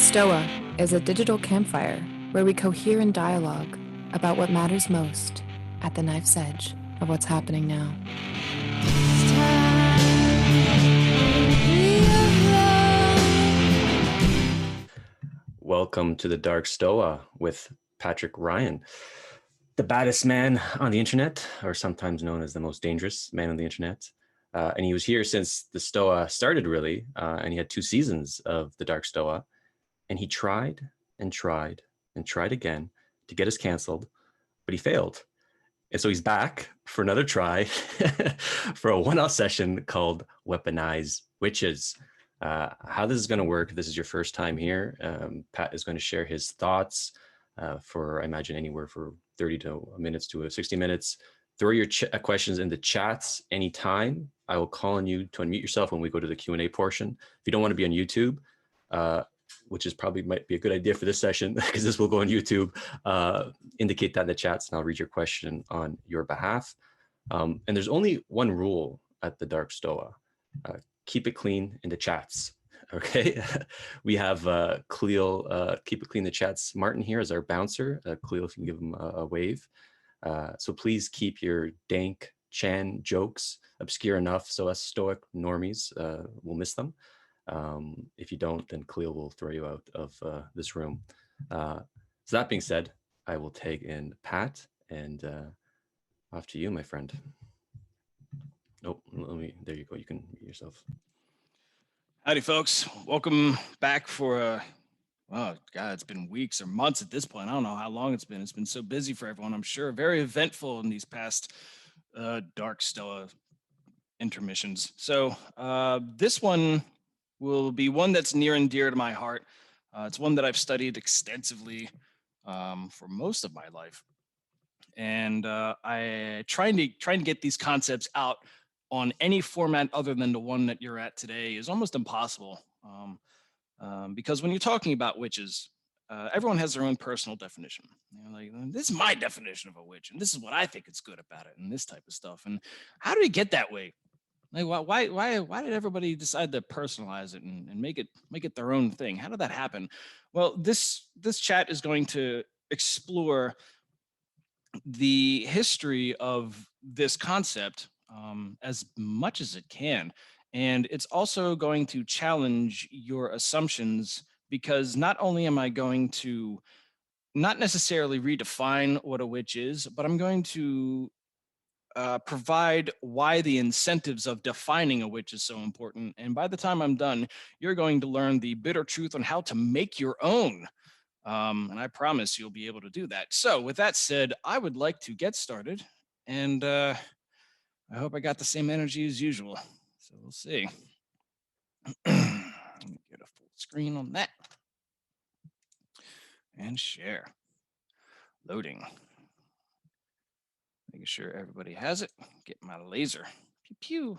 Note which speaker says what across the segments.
Speaker 1: Stoa is a digital campfire where we cohere in dialogue about what matters most at the knife's edge of what's happening now.
Speaker 2: Welcome to the Dark Stoa with Patrick Ryan, the baddest man on the internet, or sometimes known as the most dangerous man on the internet. And he was here since the Stoa started, really, and he had 2 seasons of the Dark Stoa. And he tried and tried and tried again to get us canceled, but he failed. And so he's back for another try for a one-off session called Weaponized Witches. How this is going to work, if this is your first time here, Pat is going to share his thoughts for, I imagine, anywhere for 30 minutes to 60 minutes. Throw your questions in the chats anytime. I will call on you to unmute yourself when we go to the Q&A portion. If you don't want to be on YouTube, which is probably might be a good idea for this session because this will go on YouTube, indicate that in the chats and I'll read your question on your behalf. And there's only one rule at the Dark Stoa. Keep it clean in the chats, okay? We have Cleo, keep it clean in the chats. Martin here is our bouncer. Cleo, if you can give him a wave. So please keep your dank Chan jokes obscure enough so us stoic normies will miss them. If you don't, then Cleo will throw you out of this room. So that being said, I will tag in Pat and off to you, my friend. Nope, there you go. You can mute yourself.
Speaker 3: Howdy, folks. Welcome back for, oh, God, it's been weeks or months at this point. I don't know how long it's been. It's been so busy for everyone, I'm sure. Very eventful in these past Dark Stoa intermissions. So this one will be one that's near and dear to my heart. It's one that I've studied extensively for most of my life. And I trying to get these concepts out on any format other than the one that you're at today is almost impossible. Because when you're talking about witches, everyone has their own personal definition. You know, like, this is my definition of a witch, and this is what I think is good about it, and this type of stuff. And how do we get that way? Like, why did everybody decide to personalize it and make it their own thing? How did that happen? Well, this chat is going to explore the history of this concept as much as it can. And it's also going to challenge your assumptions because not only am I going to not necessarily redefine what a witch is, but I'm going to provide why the incentives of defining a witch is so important. And by the time I'm done, you're going to learn the bitter truth on how to make your own. And I promise you'll be able to do that. So with that said, I would like to get started. And I hope I got the same energy as usual. So we'll see. Let me get a full screen on that. And share. Loading. Making sure everybody has it. Get my laser. Pew pew.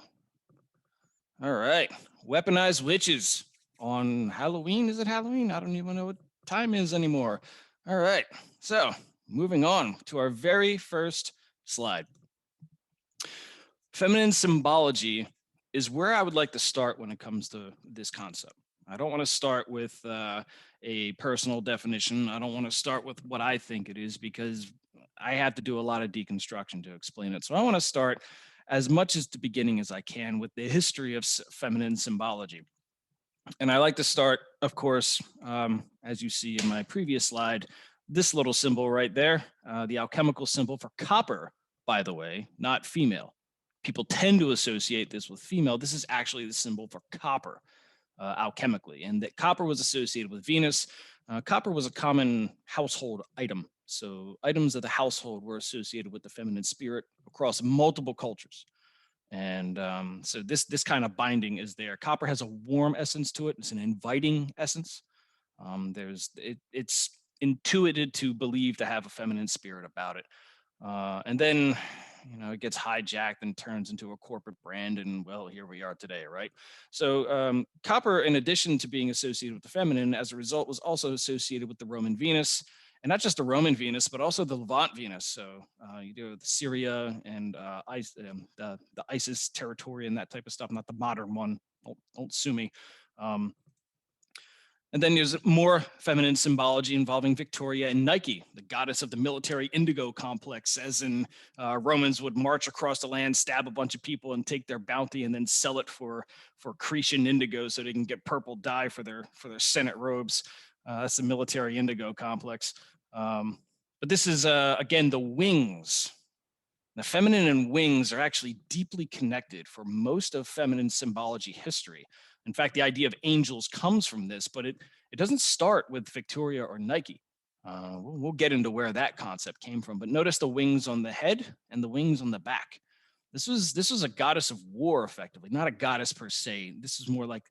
Speaker 3: All right. Weaponized witches on Halloween. Is it Halloween? I don't even know what time is anymore. All right. So moving on to our very first slide. Feminine symbology is where I would like to start when it comes to this concept. I don't want to start with a personal definition. I don't want to start with what I think it is because I have to do a lot of deconstruction to explain it. So I want to start as much as the beginning as I can with the history of feminine symbology. And I like to start, of course, as you see in my previous slide, this little symbol right there, the alchemical symbol for copper, by the way, not female. People tend to associate this with female. This is actually the symbol for copper alchemically, and that copper was associated with Venus. Copper was a common household item. So items of the household were associated with the feminine spirit across multiple cultures. And so this kind of binding is there. Copper has a warm essence to it. It's an inviting essence. It's intuited to believe to have a feminine spirit about it. And then, it gets hijacked and turns into a corporate brand. And well, here we are today, right? So copper, in addition to being associated with the feminine, as a result, was also associated with the Roman Venus. And not just the Roman Venus, but also the Levant Venus. So you do the Syria and the ISIS territory and that type of stuff, not the modern one. Don't sue me. And then there's more feminine symbology involving Victoria and Nike, the goddess of the military indigo complex, as in Romans would march across the land, stab a bunch of people and take their bounty and then sell it for Cretan indigo so they can get purple dye for their Senate robes. That's the military indigo complex. But this is, again, the wings. The feminine and wings are actually deeply connected for most of feminine symbology history. In fact, the idea of angels comes from this, but it doesn't start with Victoria or Nike. We'll get into where that concept came from, but notice the wings on the head and the wings on the back. This was a goddess of war, effectively, not a goddess per se. This is more like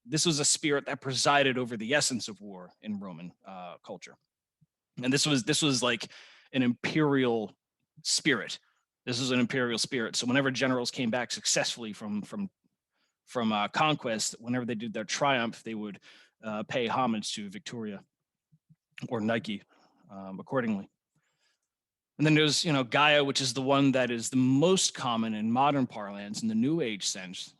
Speaker 3: this was a spirit that presided over the essence of war in Roman culture, and this was like an imperial spirit. This is an imperial spirit. So whenever generals came back successfully from conquest, whenever they did their triumph, they would pay homage to Victoria or Nike accordingly. And then there's, Gaia, which is the one that is the most common in modern parlance in the New Age sense.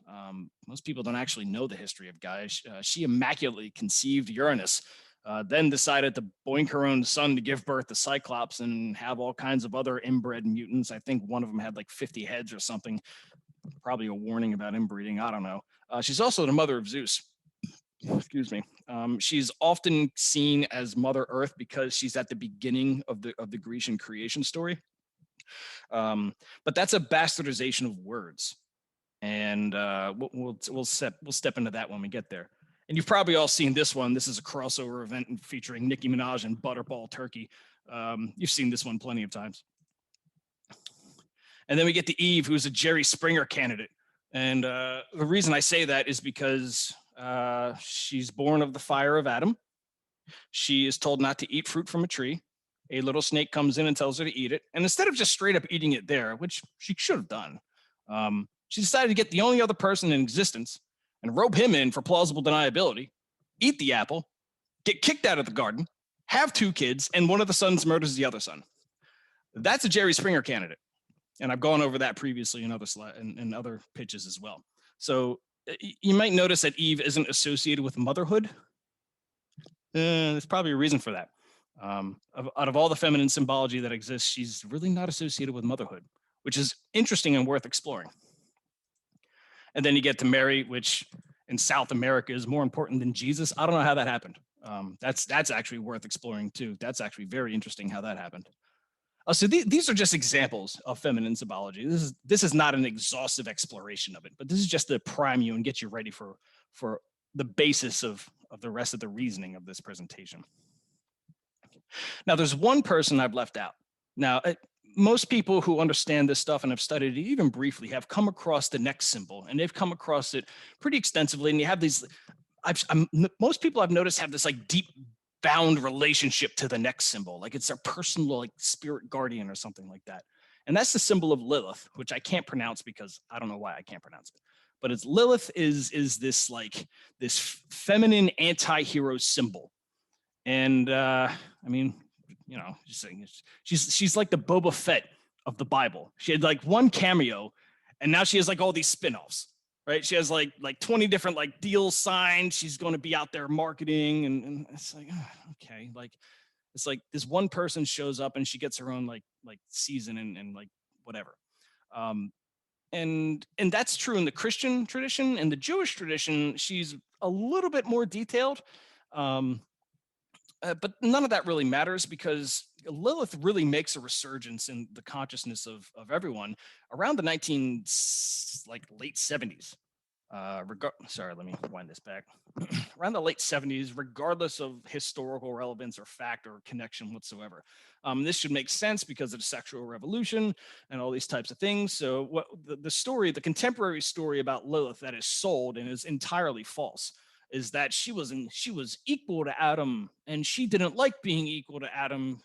Speaker 3: Most people don't actually know the history of Gaia. She immaculately conceived Uranus, then decided to boink her own son to give birth to Cyclops and have all kinds of other inbred mutants. I think one of them had like 50 heads or something. Probably a warning about inbreeding. I don't know. She's also the mother of Zeus. Excuse me. She's often seen as Mother Earth because she's at the beginning of the Grecian creation story. But that's a bastardization of words, and we'll step into that when we get there. And you've probably all seen this one. This is a crossover event featuring Nicki Minaj and Butterball Turkey. You've seen this one plenty of times. And then we get to Eve, who's a Jerry Springer candidate. And the reason I say that is because she's born of the fire of Adam. She is told not to eat fruit from a tree. A little snake comes in and tells her to eat it. And instead of just straight up eating it there, which she should have done, she decided to get the only other person in existence and rope him in for plausible deniability, eat the apple, get kicked out of the garden, have 2 kids, and one of the sons murders the other son. That's a Jerry Springer candidate. And I've gone over that previously in other pitches as well. So you might notice that Eve isn't associated with motherhood. There's probably a reason for that. Out of all the feminine symbology that exists, she's really not associated with motherhood, which is interesting and worth exploring. And then you get to Mary, which in South America is more important than Jesus. I don't know how that happened. That's actually worth exploring too. That's actually very interesting how that happened. So these are just examples of feminine symbology. This is not an exhaustive exploration of it, but this is just to prime you and get you ready for the basis of the rest of the reasoning of this presentation. Now, there's one person I've left out. Now, most people who understand this stuff and have studied it even briefly have come across the next symbol, and they've come across it pretty extensively. And you have these, most people I've noticed have this like deep bound relationship to the next symbol, like it's their personal like spirit guardian or something like that. And that's the symbol of Lilith, which I can't pronounce because I don't know why I can't pronounce it. But it's Lilith is this like this feminine anti-hero symbol. And I mean, just saying, she's like the Boba Fett of the Bible. She had like one cameo, and now she has like all these spin-offs, right? She has like 20 different like deals signed. She's going to be out there marketing, and it's like, okay, like it's like this one person shows up and she gets her own like season and like whatever. And that's true in the Christian tradition. In the Jewish tradition, she's a little bit more detailed. But none of that really matters because Lilith really makes a resurgence in the consciousness of everyone around the late 70s. Sorry, let me wind this back. Around the late 70s, regardless of historical relevance or fact or connection whatsoever. This should make sense because of the sexual revolution and all these types of things. So what the contemporary story about Lilith that is sold and is entirely false is that she was equal to Adam, and she didn't like being equal to Adam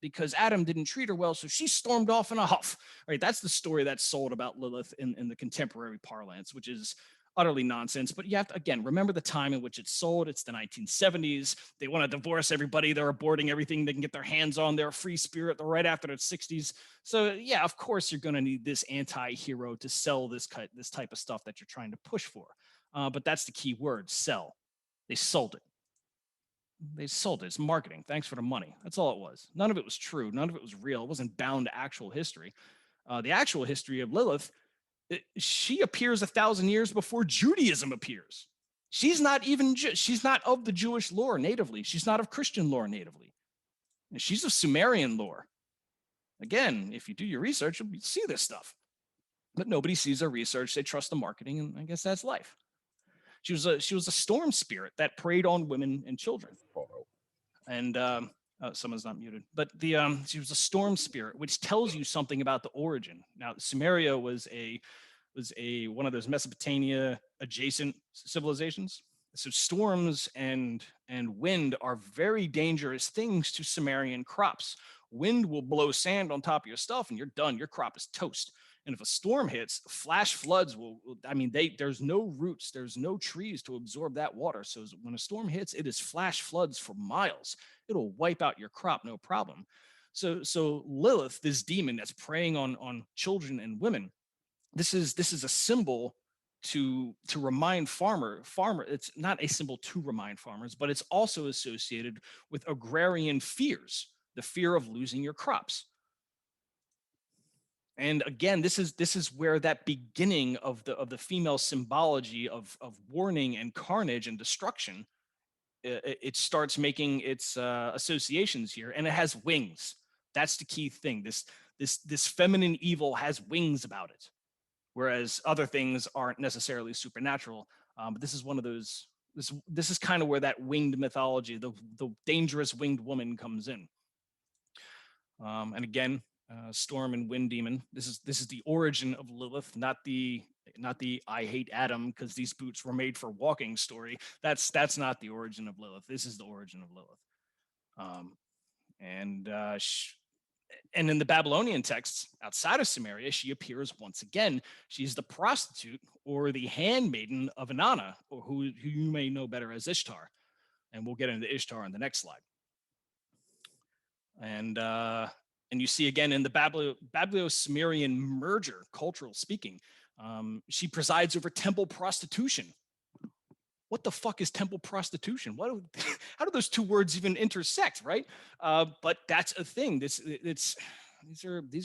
Speaker 3: because Adam didn't treat her well, so she stormed off in a huff. Right? That's the story that's sold about Lilith in the contemporary parlance, which is utterly nonsense. But you have to, again, remember the time in which it's sold. It's the 1970s. They want to divorce everybody. They're aborting everything they can get their hands on. They're a free spirit. They're right after the 60s. So yeah, of course you're going to need this anti-hero to sell this type of stuff that you're trying to push for. But that's the key word, sell. They sold it. They sold it. It's marketing. Thanks for the money. That's all it was. None of it was true. None of it was real. It wasn't bound to actual history. The actual history of Lilith, she appears 1,000 years before Judaism appears. She's not even she's not of the Jewish lore natively. She's not of Christian lore natively. She's of Sumerian lore. Again, if you do your research, you'll see this stuff. But nobody sees their research. They trust the marketing, and I guess that's life. She was a storm spirit that preyed on women and children. And someone's not muted, but she was a storm spirit, which tells you something about the origin. Now, Sumeria was one of those Mesopotamia adjacent civilizations. So storms and wind are very dangerous things to Sumerian crops. Wind will blow sand on top of your stuff, and you're done. Your crop is toast. And if a storm hits, flash floods there's no roots, there's no trees to absorb that water. So when a storm hits, it is flash floods for miles. It'll wipe out your crop, no problem. So Lilith, this demon that's preying on children and women, this is a symbol to remind farmer. It's not a symbol to remind farmers, but it's also associated with agrarian fears, the fear of losing your crops. And again, this is where that beginning of the female symbology of warning and carnage and destruction, it starts making its associations here, and it has wings. That's the key thing. This feminine evil has wings about it, whereas other things aren't necessarily supernatural. But this is one of those. This is kind of where that winged mythology, the dangerous winged woman, comes in. And again, storm and wind demon. This is the origin of Lilith, not the I hate Adam because these boots were made for walking story. That's not the origin of Lilith. This is the origin of Lilith. And in the Babylonian texts outside of Sumeria, she appears once again. She's the prostitute or the handmaiden of Inanna, or who you may know better as Ishtar. And we'll get into Ishtar on the next slide. And you see again in the Babylio-Sumerian merger, cultural speaking, she presides over temple prostitution. What the fuck is temple prostitution? How do those two words even intersect, right? But that's a thing. These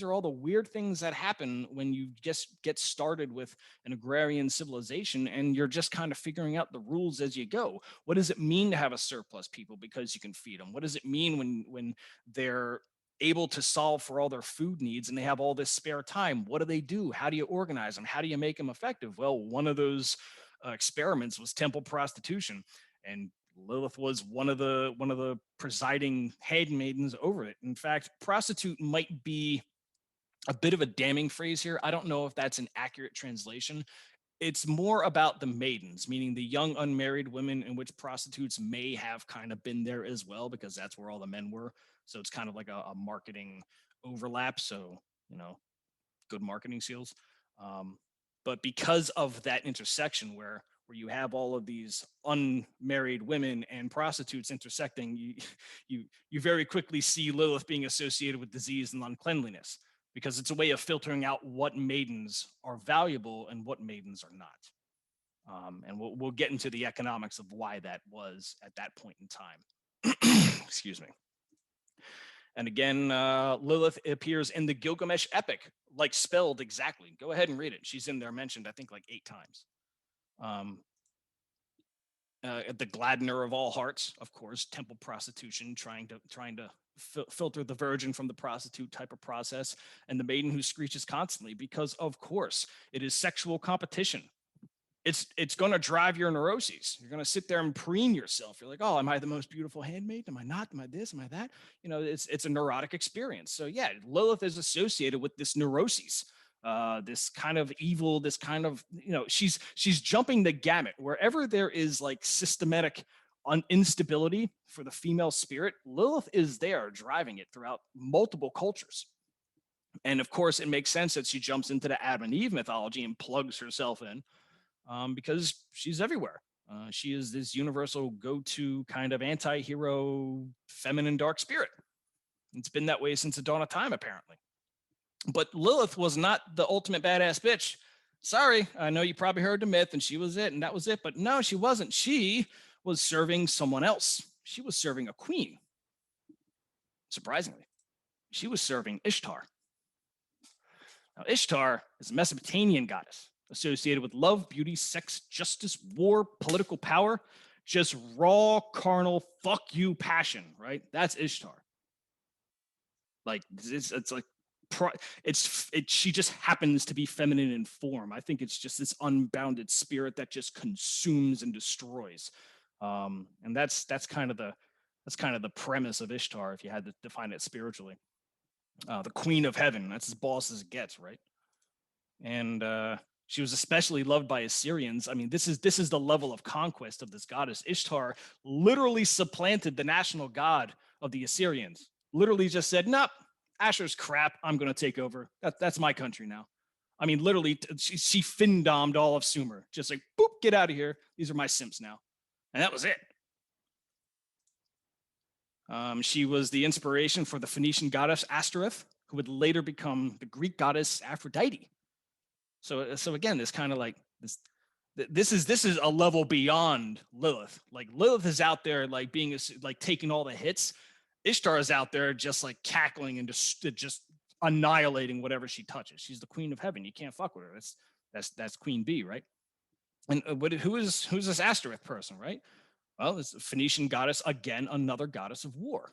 Speaker 3: are all the weird things that happen when you just get started with an agrarian civilization and you're just kind of figuring out the rules as you go. What does it mean to have a surplus people because you can feed them? What does it mean when they're able to solve for all their food needs and they have all this spare time? What do they do? How do you organize them? How do you make them effective? Well, one of those experiments was temple prostitution, and Lilith was one of the presiding handmaidens over it. In fact, prostitute might be a bit of a damning phrase here. I don't know if that's an accurate translation. It's more about the maidens, meaning the young unmarried women, in which prostitutes may have kind of been there as well, because that's where all the men were. So it's kind of like a marketing overlap. So, good marketing skills. But because of that intersection where you have all of these unmarried women and prostitutes intersecting, you very quickly see Lilith being associated with disease and uncleanliness, because it's a way of filtering out what maidens are valuable and what maidens are not. And we'll get into the economics of why that was at that point in time. Excuse me. And again, Lilith appears in the Gilgamesh epic, like spelled exactly. Go ahead and read it. She's in there mentioned, I think, like 8 times. The gladdener of all hearts, of course, temple prostitution, trying to filter the virgin from the prostitute type of process, and the maiden who screeches constantly, because of course it is sexual competition. It's going to drive your neuroses. You're going to sit there and preen yourself. You're like, oh, am I the most beautiful handmaid? Am I not? Am I this? Am I that? It's a neurotic experience. So yeah, Lilith is associated with this neuroses, this kind of evil, this kind of, she's jumping the gamut. Wherever there is like systematic instability for the female spirit, Lilith is there driving it throughout multiple cultures. And of course, it makes sense that she jumps into the Adam and Eve mythology and plugs herself in. Because she's everywhere. She is this universal go-to kind of anti-hero, feminine dark spirit. It's been that way since the dawn of time, apparently. But Lilith was not the ultimate badass bitch. Sorry, I know you probably heard the myth and she was it and that was it, but no, she wasn't. She was serving someone else. she was serving a queen. Surprisingly, she was serving Ishtar. Now, Ishtar is a Mesopotamian goddess associated with love, beauty, sex, justice, war, political power, just raw, carnal, fuck you passion, right? That's Ishtar. Like it's like she just happens to be feminine in form. I think it's just this unbounded spirit that just consumes and destroys. And that's kind of the premise of Ishtar if you had to define it spiritually. The queen of heaven, that's as boss as it gets, right? And she was especially loved by Assyrians. I mean, this is the level of conquest of this goddess. Ishtar literally supplanted the national god of the Assyrians. Literally just said, "Nope, Asher's crap. I'm going to take over. That's my country now." I mean, literally, she fin-domed all of Sumer. Just like, boop, get out of here. These are my simps now. And that was it. She was the inspiration for the Phoenician goddess Ashtoreth, who would later become the Greek goddess Aphrodite. So again, this kind of like this is a level beyond Lilith. Like Lilith is out there like being like taking all the hits. Ishtar is out there just like cackling and just annihilating whatever she touches. She's the queen of heaven. You can't fuck with her. That's Queen Bee, right? And who's this Ashtoreth person, right? Well, it's a Phoenician goddess, again, another goddess of war.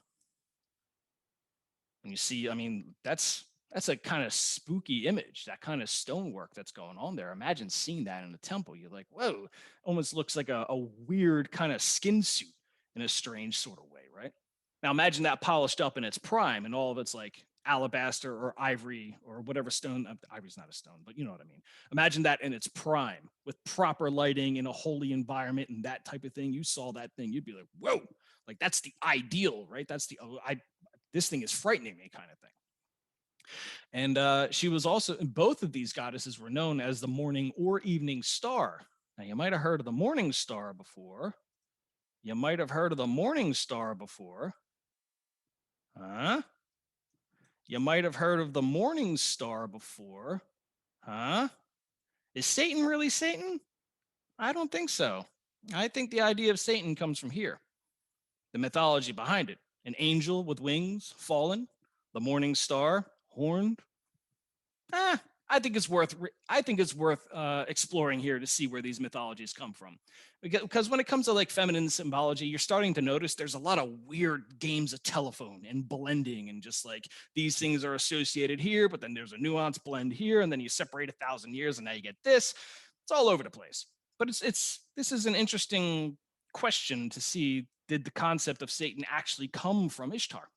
Speaker 3: And you see, I mean, that's a kind of spooky image, that kind of stonework that's going on there. Imagine seeing that in a temple. You're like, whoa, almost looks like a weird kind of skin suit in a strange sort of way, right? Now imagine that polished up in its prime and all of its like alabaster or ivory or whatever stone. Ivory's not a stone, but you know what I mean. Imagine that in its prime with proper lighting in a holy environment and that type of thing. You saw that thing, you'd be like, whoa, like that's the ideal, right? That's the, this thing is frightening me kind of thing. And she was also, both of these goddesses were known as the morning or evening star. Now, you might have heard of the morning star before. You might have heard of the morning star before. Huh? You might have heard of the morning star before. Huh? Is Satan really Satan? I don't think so. I think the idea of Satan comes from here. The mythology behind it. An angel with wings, fallen, the morning star, horned. I think it's worth exploring here to see where these mythologies come from, because when it comes to like feminine symbology, you're starting to notice there's a lot of weird games of telephone and blending, and just like these things are associated here, but then there's a nuance blend here, and then you separate 1,000 years, and now you get this. It's all over the place. But this is an interesting question to see: did the concept of Satan actually come from Ishtar?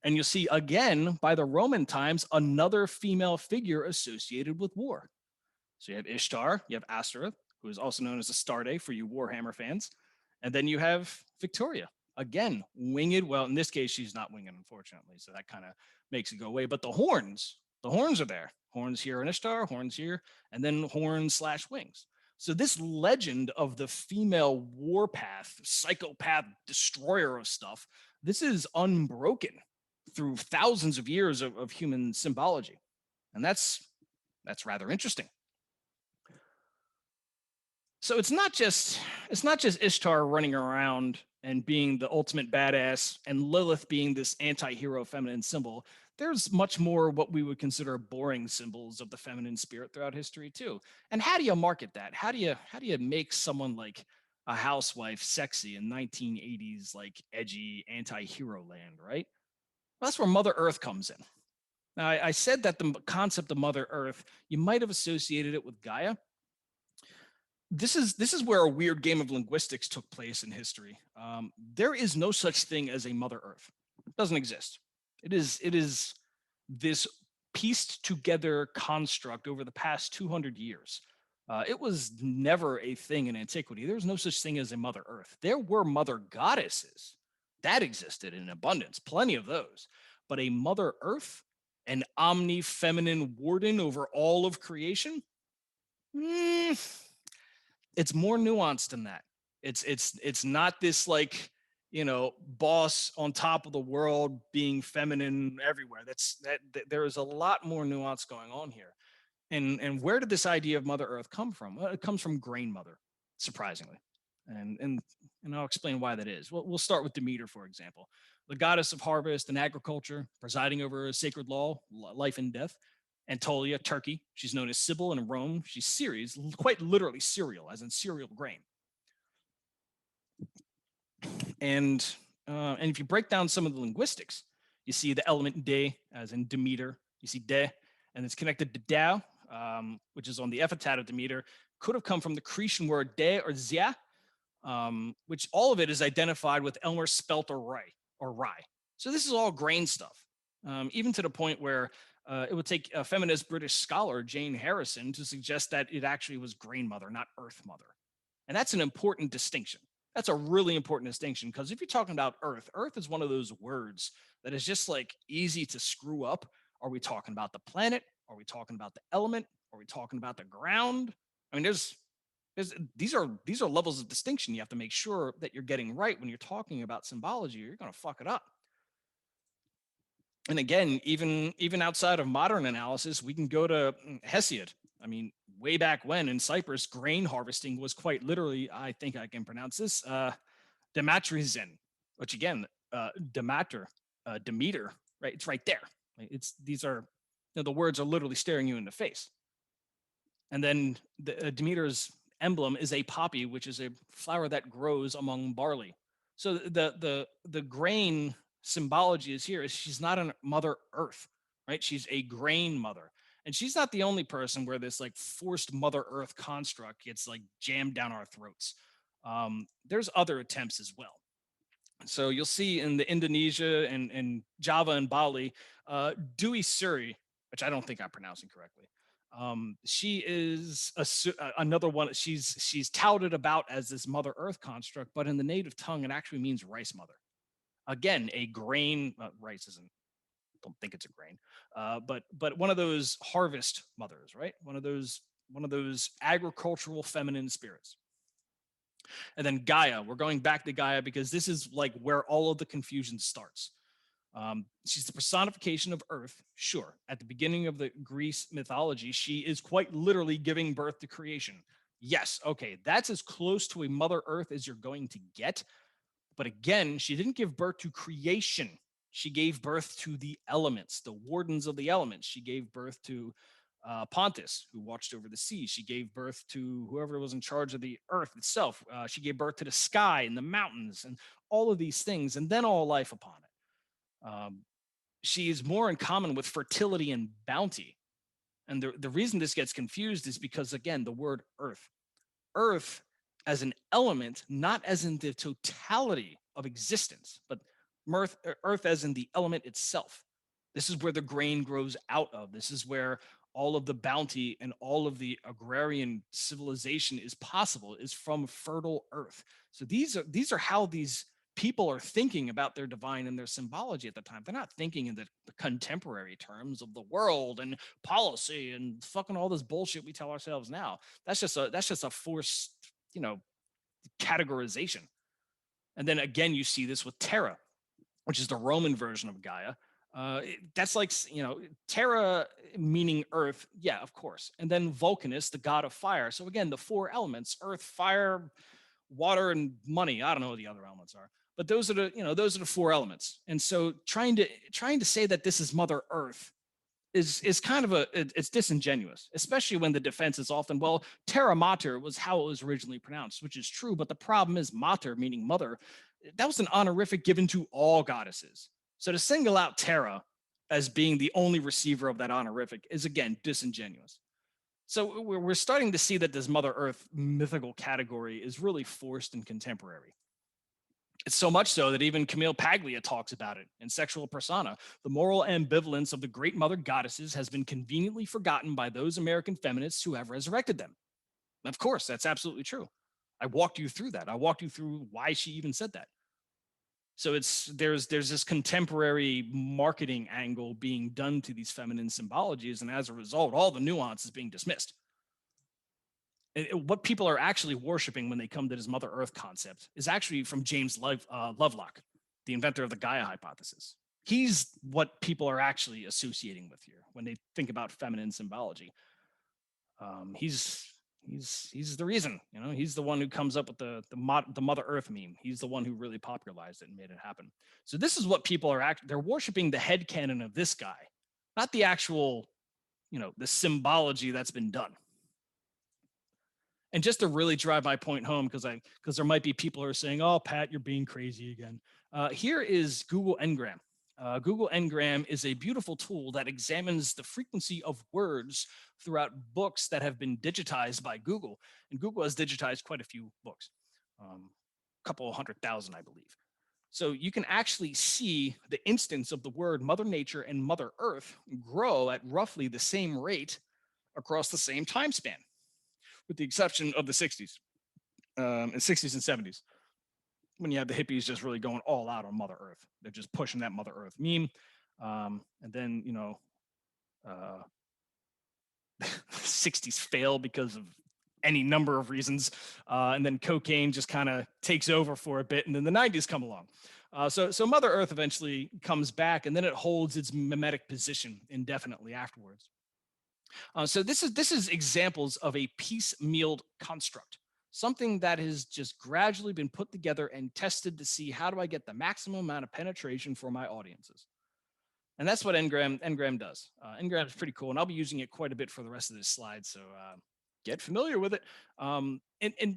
Speaker 3: And you'll see again by the Roman times another female figure associated with war. So you have Ishtar, you have Ashtoreth, who is also known as Astarte for you Warhammer fans, and then you have Victoria. Again, winged. Well, in this case, she's not winged, unfortunately, so that kind of makes it go away. But the horns are there. Horns here in Ishtar, horns here, and then horns/wings. So this legend of the female warpath, psychopath, destroyer of stuff, this is unbroken through thousands of years of human symbology. And that's rather interesting. So it's not just Ishtar running around and being the ultimate badass and Lilith being this anti-hero feminine symbol. There's much more what we would consider boring symbols of the feminine spirit throughout history too. And how do you market that? How do you make someone like a housewife sexy in 1980s like edgy anti-hero land, right? Well, that's where Mother Earth comes in. Now, I said that the concept of Mother Earth, you might have associated it with Gaia. This is where a weird game of linguistics took place in history. There is no such thing as a Mother Earth. It doesn't exist. It is this pieced together construct over the past 200 years. It was never a thing in antiquity. There was no such thing as a Mother Earth. There were mother goddesses that existed in abundance, plenty of those. But a Mother Earth, an omni-feminine warden over all of creation, it's more nuanced than that. It's not this like, boss on top of the world being feminine everywhere. There is a lot more nuance going on here. And where did this idea of Mother Earth come from? Well, it comes from Grain Mother, surprisingly. And I'll explain why that is. We'll start with Demeter, for example, the goddess of harvest and agriculture, presiding over a sacred law, life and death. Antolia, Turkey. She's known as Sybil in Rome. She's Ceres, quite literally cereal, as in cereal grain. And if you break down some of the linguistics, you see the element de, as in Demeter. You see de, and it's connected to Dao, which is on the epithet of Demeter. Could have come from the Cretan word de or zia, which all of it is identified with Elmer spelt or rye. So this is all grain stuff, even to the point where it would take a feminist British scholar, Jane Harrison, to suggest that it actually was grain mother, not earth mother. And that's an important distinction. That's a really important distinction, because if you're talking about earth is one of those words that is just like easy to screw up. Are we talking about the planet? Are we talking about the element? Are we talking about the ground? I mean, these are levels of distinction you have to make sure that you're getting right when you're talking about symbology, or you're going to fuck it up. And again, even outside of modern analysis, we can go to Hesiod. I mean, way back when in Cyprus, grain harvesting was quite literally, I think I can pronounce this, Demetrizen, which again, Demeter, right? It's right there. These are, the words are literally staring you in the face. And then the Demeter's emblem is a poppy, which is a flower that grows among barley. So the grain symbology is here. She's not a mother earth, right? She's a grain mother. And she's not the only person where this like forced mother earth construct gets like jammed down our throats. There's other attempts as well. So you'll see in the Indonesia and Java and Bali, Dwi Suri, which I don't think I'm pronouncing correctly. She is another one. She's touted about as this Mother Earth construct, but in the native tongue, it actually means rice mother. Again, a grain. Rice isn't. Don't think it's a grain, but one of those harvest mothers, right? One of those agricultural feminine spirits. And then Gaia. We're going back to Gaia because this is like where all of the confusion starts. She's the personification of Earth, sure. At the beginning of the Greece mythology, she is quite literally giving birth to creation. Yes, okay, that's as close to a Mother Earth as you're going to get. But again, she didn't give birth to creation. She gave birth to the elements, the wardens of the elements. She gave birth to Pontus, who watched over the sea. She gave birth to whoever was in charge of the earth itself. She gave birth to the sky and the mountains and all of these things, and then all life upon it. She is more in common with fertility and bounty. And the reason this gets confused is because, again, the word earth as an element, not as in the totality of existence, but earth as in the element itself. This is where the grain grows out of. This is where all of the bounty and all of the agrarian civilization is possible, is from fertile earth. So these are how these people are thinking about their divine and their symbology at the time. They're not thinking in the contemporary terms of the world and policy and fucking all this bullshit we tell ourselves now. That's just a forced, categorization. And then again, you see this with Terra, which is the Roman version of Gaia. That's like, Terra meaning earth. Yeah, of course. And then Vulcanus, the god of fire. So again, the four elements: earth, fire, water, and money. I don't know what the other elements are, but those are the four elements. And so trying to say that this is Mother Earth is kind of it's disingenuous, especially when the defense is often, well, Terra Mater was how it was originally pronounced, which is true. But the problem is Mater, meaning mother, that was an honorific given to all goddesses. So to single out Terra as being the only receiver of that honorific is, again, disingenuous. So we're starting to see that this Mother Earth mythical category is really forced and contemporary. It's so much so that even Camille Paglia talks about it in Sexual Persona. The moral ambivalence of the great mother goddesses has been conveniently forgotten by those American feminists who have resurrected them. And of course, that's absolutely true. I walked you through that. I walked you through why she even said that. So there's this contemporary marketing angle being done to these feminine symbologies, and as a result, all the nuance is being dismissed. What people are actually worshiping when they come to this Mother Earth concept is actually from James Lovelock, the inventor of the Gaia hypothesis. He's what people are actually associating with here when they think about feminine symbology. He's he's the reason. He's the one who comes up with the Mother Earth meme. He's the one who really popularized it and made it happen. So this is what people are they're worshiping the headcanon of this guy, not the actual, the symbology that's been done. And just to really drive my point home, because there might be people who are saying, "Oh, Pat, you're being crazy again." Here is Google Ngram. Google Ngram is a beautiful tool that examines the frequency of words throughout books that have been digitized by Google. And Google has digitized quite a few books, a couple 100,000, I believe. So you can actually see the instance of the word Mother Nature and Mother Earth grow at roughly the same rate across the same time span, with the exception of the 60s and 60s and 70s, when you have the hippies just really going all out on Mother Earth. They're just pushing that Mother Earth meme. And then, 60s fail because of any number of reasons. And then cocaine just kind of takes over for a bit. And then the 90s come along. So Mother Earth eventually comes back, and then it holds its mimetic position indefinitely afterwards. So this is examples of a piecemealed construct, something that has just gradually been put together and tested to see, how do I get the maximum amount of penetration for my audiences? And that's what Ngram does. Ngram is pretty cool, and I'll be using it quite a bit for the rest of this slide. So get familiar with it. And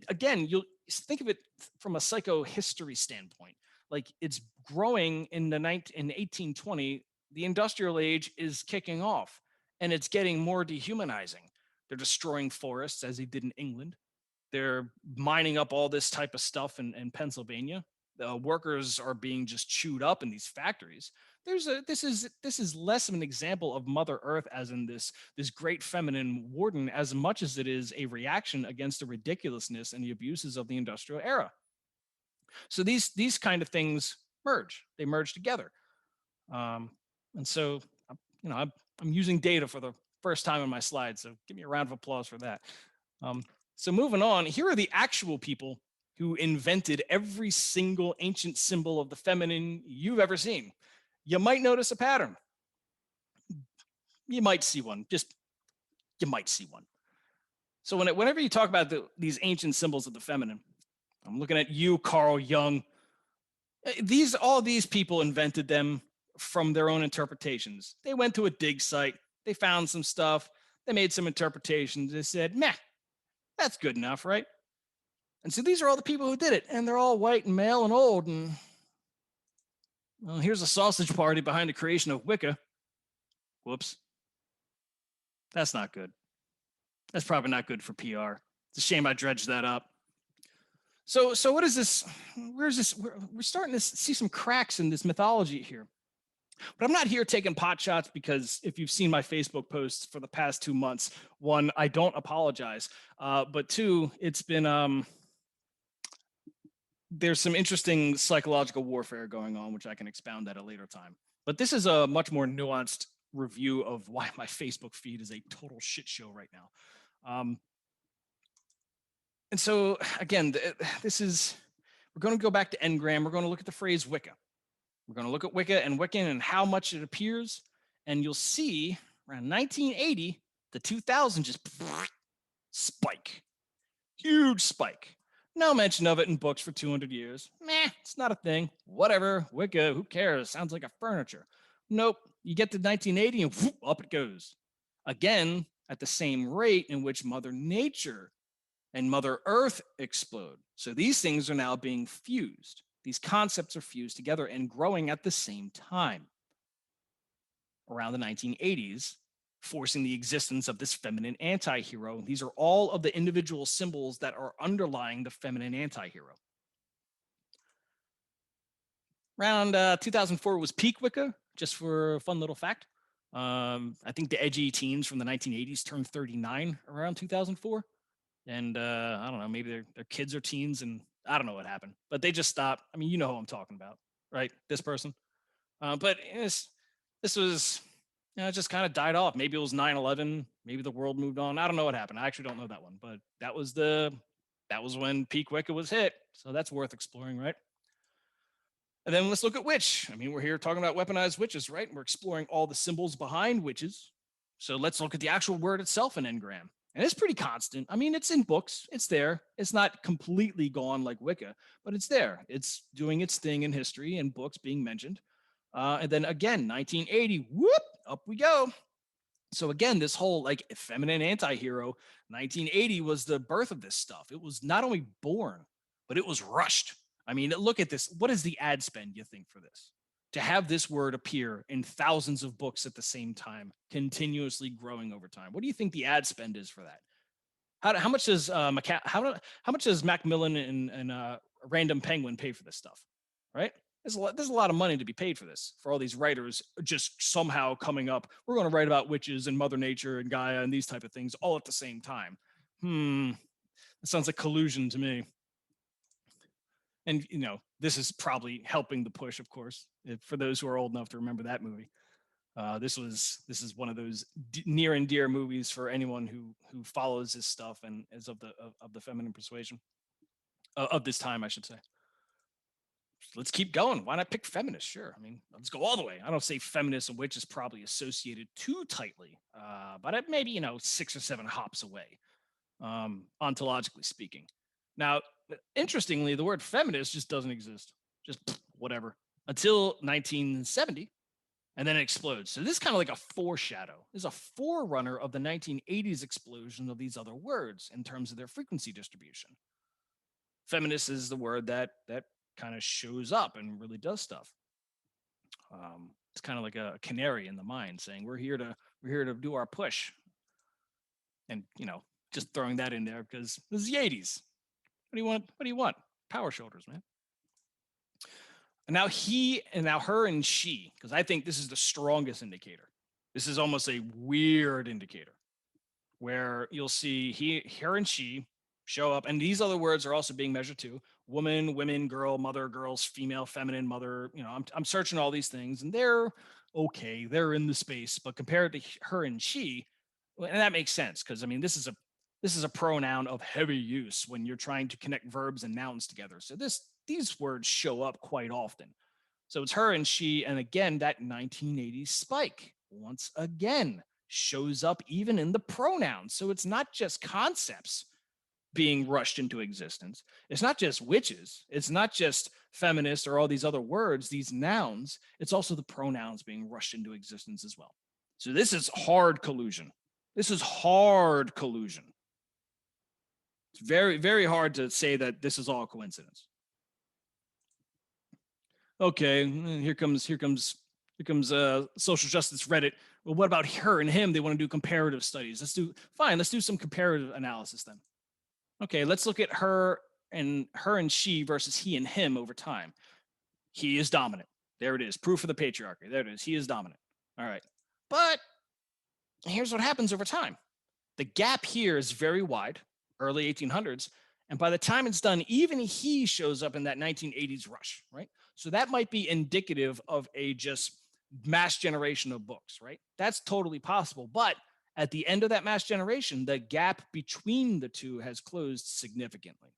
Speaker 3: again, you'll think of it from a psychohistory standpoint. Like, it's growing in 1820. The industrial age is kicking off, and it's getting more dehumanizing. They're destroying forests, as they did in England. They're mining up all this type of stuff in Pennsylvania. The workers are being just chewed up in these factories. This is less of an example of Mother Earth as in this great feminine warden, as much as it is a reaction against the ridiculousness and the abuses of the industrial era. So these kind of things merge. They merge together. And so, I'm using data for the first time in my slides. So give me a round of applause for that. So moving on, here are the actual people who invented every single ancient symbol of the feminine you've ever seen. You might notice a pattern. You might see one. You might see one. So whenever you talk about these ancient symbols of the feminine, I'm looking at you, Carl Jung. All these people invented them from their own interpretations. They went to a dig site. They found some stuff. They made some interpretations. They said, meh, that's good enough, right? And so these are all the people who did it, and they're all white and male and old. And well, here's a sausage party behind the creation of Wicca. Whoops. That's not good. That's probably not good for PR. It's a shame I dredged that up. So what is this? Where's this? We're starting to see some cracks in this mythology here. But I'm not here taking pot shots, because if you've seen my Facebook posts for the past 2 months, one, I don't apologize. But two, it's been there's some interesting psychological warfare going on, which I can expound at a later time. But this is a much more nuanced review of why my Facebook feed is a total shit show right now. And so again, we're going to go back to Ngram. We're going to look at the phrase Wicca. We're going to look at Wicca and Wiccan and how much it appears. And you'll see around 1980 to 2000, just spike. Huge spike. No mention of it in books for 200 years. Meh, it's not a thing. Whatever. Wicca, who cares? Sounds like a furniture. Nope. You get to 1980 and whoop, up it goes. Again, at the same rate in which Mother Nature and Mother Earth explode. So these things are now being fused. These concepts are fused together and growing at the same time around the 1980s, forcing the existence of this feminine anti-hero. These are all of the individual symbols that are underlying the feminine anti-hero. Around 2004 was peak Wicca, just for a fun little fact. I think the edgy teens from the 1980s turned 39 around 2004. And I don't know, maybe their kids are teens, and I don't know what happened, but they just stopped. I mean, you know who I'm talking about, right? This person. But this was, it just kind of died off. Maybe it was 9/11. Maybe the world moved on. I don't know what happened. I actually don't know that one, but that was when peak Wicca was hit. So that's worth exploring, right? And then let's look at witch. I mean, we're here talking about weaponized witches, right? We're exploring all the symbols behind witches. So let's look at the actual word itself in Ngram. And it's pretty constant. I mean, it's in books, it's there. It's not completely gone like Wicca, but it's there. It's doing its thing in history and books being mentioned. And then again, 1980, whoop, up we go. So again, this whole like feminine anti-hero, 1980 was the birth of this stuff. It was not only born, but it was rushed. I mean, look at this. What is the ad spend, you think, for this? To have this word appear in thousands of books at the same time, continuously growing over time. What do you think the ad spend is for that? How much does how much does Macmillan and Random Penguin pay for this stuff? Right? There's a lot of money to be paid for this, for all these writers just somehow coming up. We're going to write about witches and Mother Nature and Gaia and these type of things all at the same time. That sounds like collusion to me. And this is probably helping the push, of course, for those who are old enough to remember that movie. This is one of those near and dear movies for anyone who follows this stuff and is of the feminine persuasion of this time, I should say. Let's keep going. Why not pick feminist? Sure. I mean, let's go all the way. I don't say feminist and witch is probably associated too tightly, but maybe 6 or 7 hops away, ontologically speaking. Now, interestingly, the word feminist just doesn't exist. Just whatever until 1970. And then it explodes. So this is kind of like a foreshadow. This is a forerunner of the 1980s explosion of these other words in terms of their frequency distribution. Feminist is the word that kind of shows up and really does stuff. It's kind of like a canary in the mine saying we're here to do our push. And just throwing that in there because this is the 80s. What do you want? Power shoulders, man. And now her and she, because I think this is the strongest indicator. This is almost a weird indicator where you'll see her and she show up. And these other words are also being measured too. Woman, women, girl, mother, girls, female, feminine, mother. I'm searching all these things and they're okay. They're in the space, but compared to her and she, and that makes sense because I mean, this is a pronoun of heavy use when you're trying to connect verbs and nouns together. So these words show up quite often. So it's her and she, and again, that 1980s spike once again shows up even in the pronouns. So it's not just concepts being rushed into existence. It's not just witches. It's not just feminist or all these other words, these nouns. It's also the pronouns being rushed into existence as well. So this is hard collusion. This is hard collusion. It's very, very hard to say that this is all coincidence. Okay, here comes social justice Reddit. Well, what about her and him? They want to do comparative studies. Let's do some comparative analysis then. Okay, let's look at her and she versus he and him over time. He is dominant. There it is. Proof of the patriarchy. There it is. He is dominant. All right. But here's what happens over time. The gap here is very wide, early 1800s. And by the time it's done, even he shows up in that 1980s rush, right? So that might be indicative of a just mass generation of books, right? That's totally possible. But at the end of that mass generation, the gap between the two has closed significantly.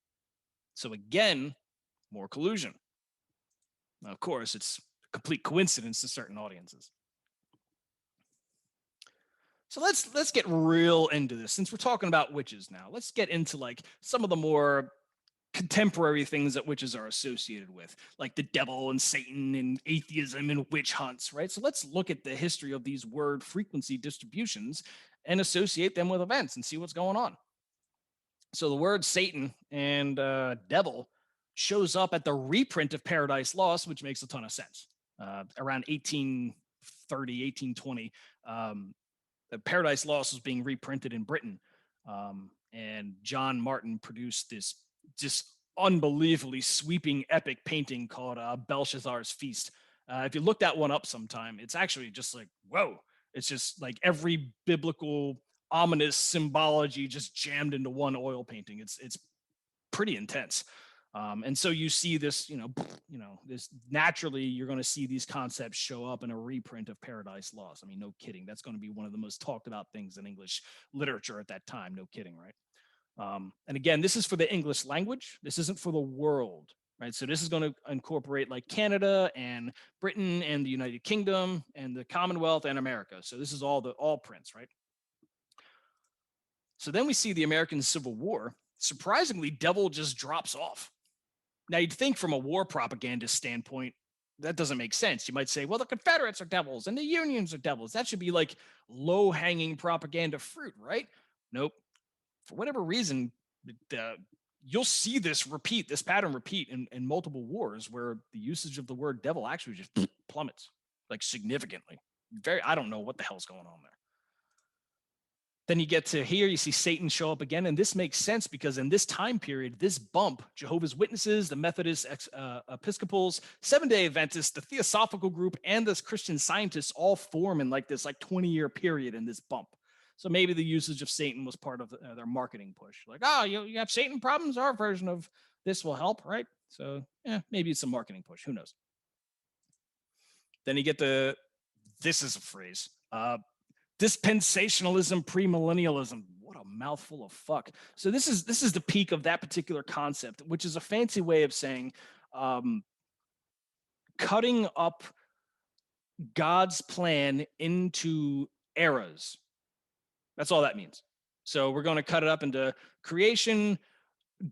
Speaker 3: So again, more collusion. Now, of course, it's a complete coincidence to certain audiences. So let's get real into this. Since we're talking about witches now, let's get into like some of the more contemporary things that witches are associated with, like the devil and Satan and atheism and witch hunts, right? So let's look at the history of these word frequency distributions and associate them with events and see what's going on. So the word Satan and devil shows up at the reprint of Paradise Lost, which makes a ton of sense. Around 1830, 1820, the Paradise Lost was being reprinted in Britain. And John Martin produced this just unbelievably sweeping epic painting called Belshazzar's Feast. If you look that one up sometime, it's actually just like, whoa. It's just like every biblical ominous symbology just jammed into one oil painting. It's pretty intense. And so you see this, this naturally, you're going to see these concepts show up in a reprint of Paradise Lost. I mean, no kidding. That's going to be one of the most talked about things in English literature at that time. No kidding, right? And again, this is for the English language. This isn't for the world, right? So this is going to incorporate like Canada and Britain and the United Kingdom and the Commonwealth and America. So this is all prints, right? So then we see the American Civil War. Surprisingly, devil just drops off. Now, you'd think from a war propagandist standpoint, that doesn't make sense. You might say, well, the Confederates are devils and the Unions are devils. That should be like low-hanging propaganda fruit, right? Nope. For whatever reason, you'll see this pattern repeat in multiple wars where the usage of the word devil actually just plummets, like significantly. I don't know what the hell's going on there. Then you get to here, you see Satan show up again. And this makes sense because in this time period, this bump, Jehovah's Witnesses, the Methodist Episcopals, Seventh-day Adventists, the Theosophical group, and the Christian Scientists all form in like this 20-year period in this bump. So maybe the usage of Satan was part of their marketing push. Like, oh, you have Satan problems? Our version of this will help, right? So maybe it's a marketing push. Who knows? Then you get this is a phrase, dispensationalism, premillennialism. What a mouthful of fuck. So this is the peak of that particular concept, which is a fancy way of saying cutting up God's plan into eras. That's all that means. So we're going to cut it up into creation,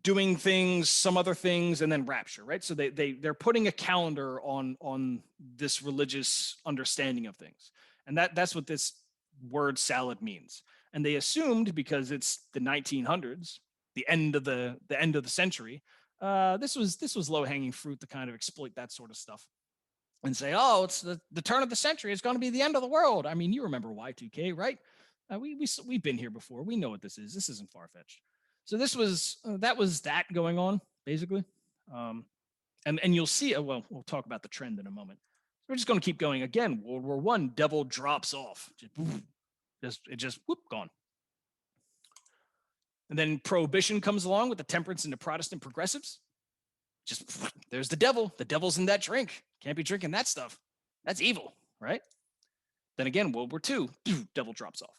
Speaker 3: doing things, some other things, and then rapture, right? So they're putting a calendar on this religious understanding of things. And that's what this word salad means. And they assumed, because it's the 1900s, the end of the century, this was low-hanging fruit to kind of exploit that sort of stuff and say, oh, it's the turn of the century, it's going to be the end of the world. I mean, you remember Y2K, right? We've been here before. We know what this is. This isn't far-fetched. So this was that going on basically, and you'll see. Well, we'll talk about the trend in a moment. So we're just going to keep going again. World War I, devil drops off. Just gone. And then Prohibition comes along with the temperance and the Protestant progressives. Just there's the devil. The devil's in that drink. Can't be drinking that stuff. That's evil, right? Then again, World War II, devil drops off.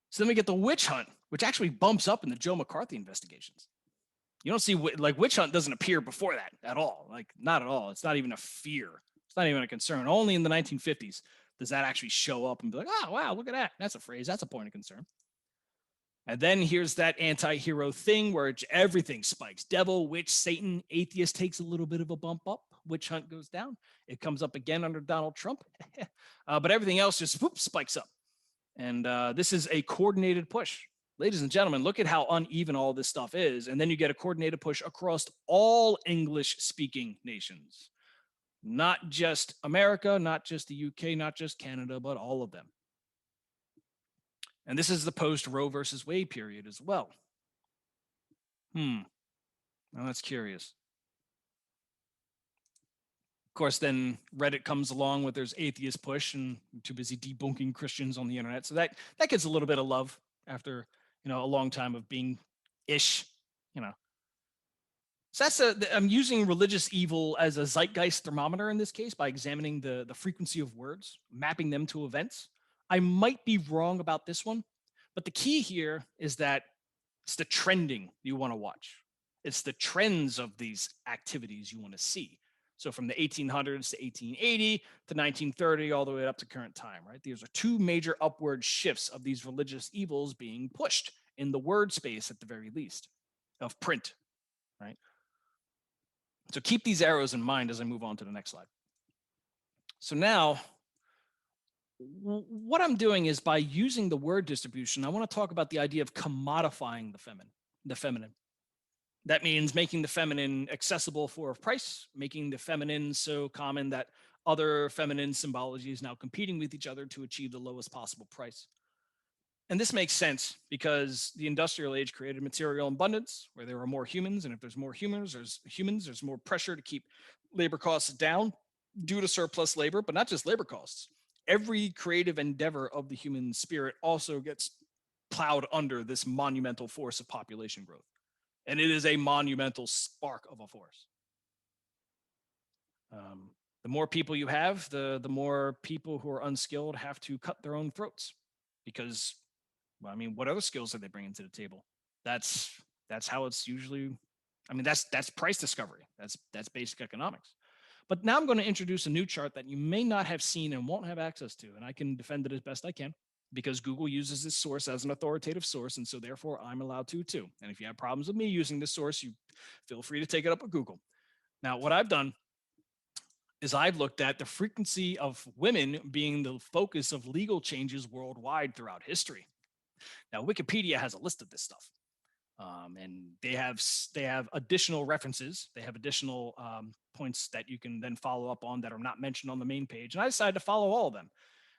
Speaker 3: So then we get the witch hunt, which actually bumps up in the Joe McCarthy investigations. You don't see, witch hunt doesn't appear before that at all. Like, not at all. It's not even a fear. It's not even a concern. Only in the 1950s does that actually show up and be like, oh, wow, look at that. That's a phrase. That's a point of concern. And then here's that anti-hero thing where everything spikes. Devil, witch, Satan, atheist takes a little bit of a bump up. Witch hunt goes down. It comes up again under Donald Trump. But everything else just spikes up. And this is a coordinated push. Ladies and gentlemen, look at how uneven all this stuff is. And then you get a coordinated push across all English-speaking nations. Not just America, not just the UK, not just Canada, but all of them. And this is the post-Roe versus Wade period as well. Now that's curious. Of course, then Reddit comes along with there's atheist push and I'm too busy debunking Christians on the internet. So that gets a little bit of love after, a long time of being ish, So I'm using religious evil as a zeitgeist thermometer in this case by examining the frequency of words, mapping them to events. I might be wrong about this one, but the key here is that it's the trending you want to watch. It's the trends of these activities you want to see. So from the 1800s to 1880 to 1930, all the way up to current time, right? These are two major upward shifts of these religious evils being pushed in the word space at the very least of print, right? So keep these arrows in mind as I move on to the next slide. So now, what I'm doing is by using the word distribution, I want to talk about the idea of commodifying the feminine. That means making the feminine accessible for a price, making the feminine so common that other feminine symbology is now competing with each other to achieve the lowest possible price. And this makes sense because the industrial age created material abundance where there are more humans. And if there's more humans, there's more pressure to keep labor costs down due to surplus labor, but not just labor costs. Every creative endeavor of the human spirit also gets plowed under this monumental force of population growth. And it is a monumental spark of a force. The more people you have, the more people who are unskilled have to cut their own throats because, well, I mean, what other skills are they bringing to the table? That's how it's usually. I mean, that's price discovery. That's basic economics. But now I'm going to introduce a new chart that you may not have seen and won't have access to, and I can defend it as best I can. because Google uses this source as an authoritative source. And so therefore I'm allowed to too. And if you have problems with me using this source, you feel free to take it up with Google. Now, what I've done is I've looked at the frequency of women being the focus of legal changes worldwide throughout history. Now, Wikipedia has a list of this stuff, and they have additional references. They have additional points that you can then follow up on that are not mentioned on the main page. And I decided to follow all of them.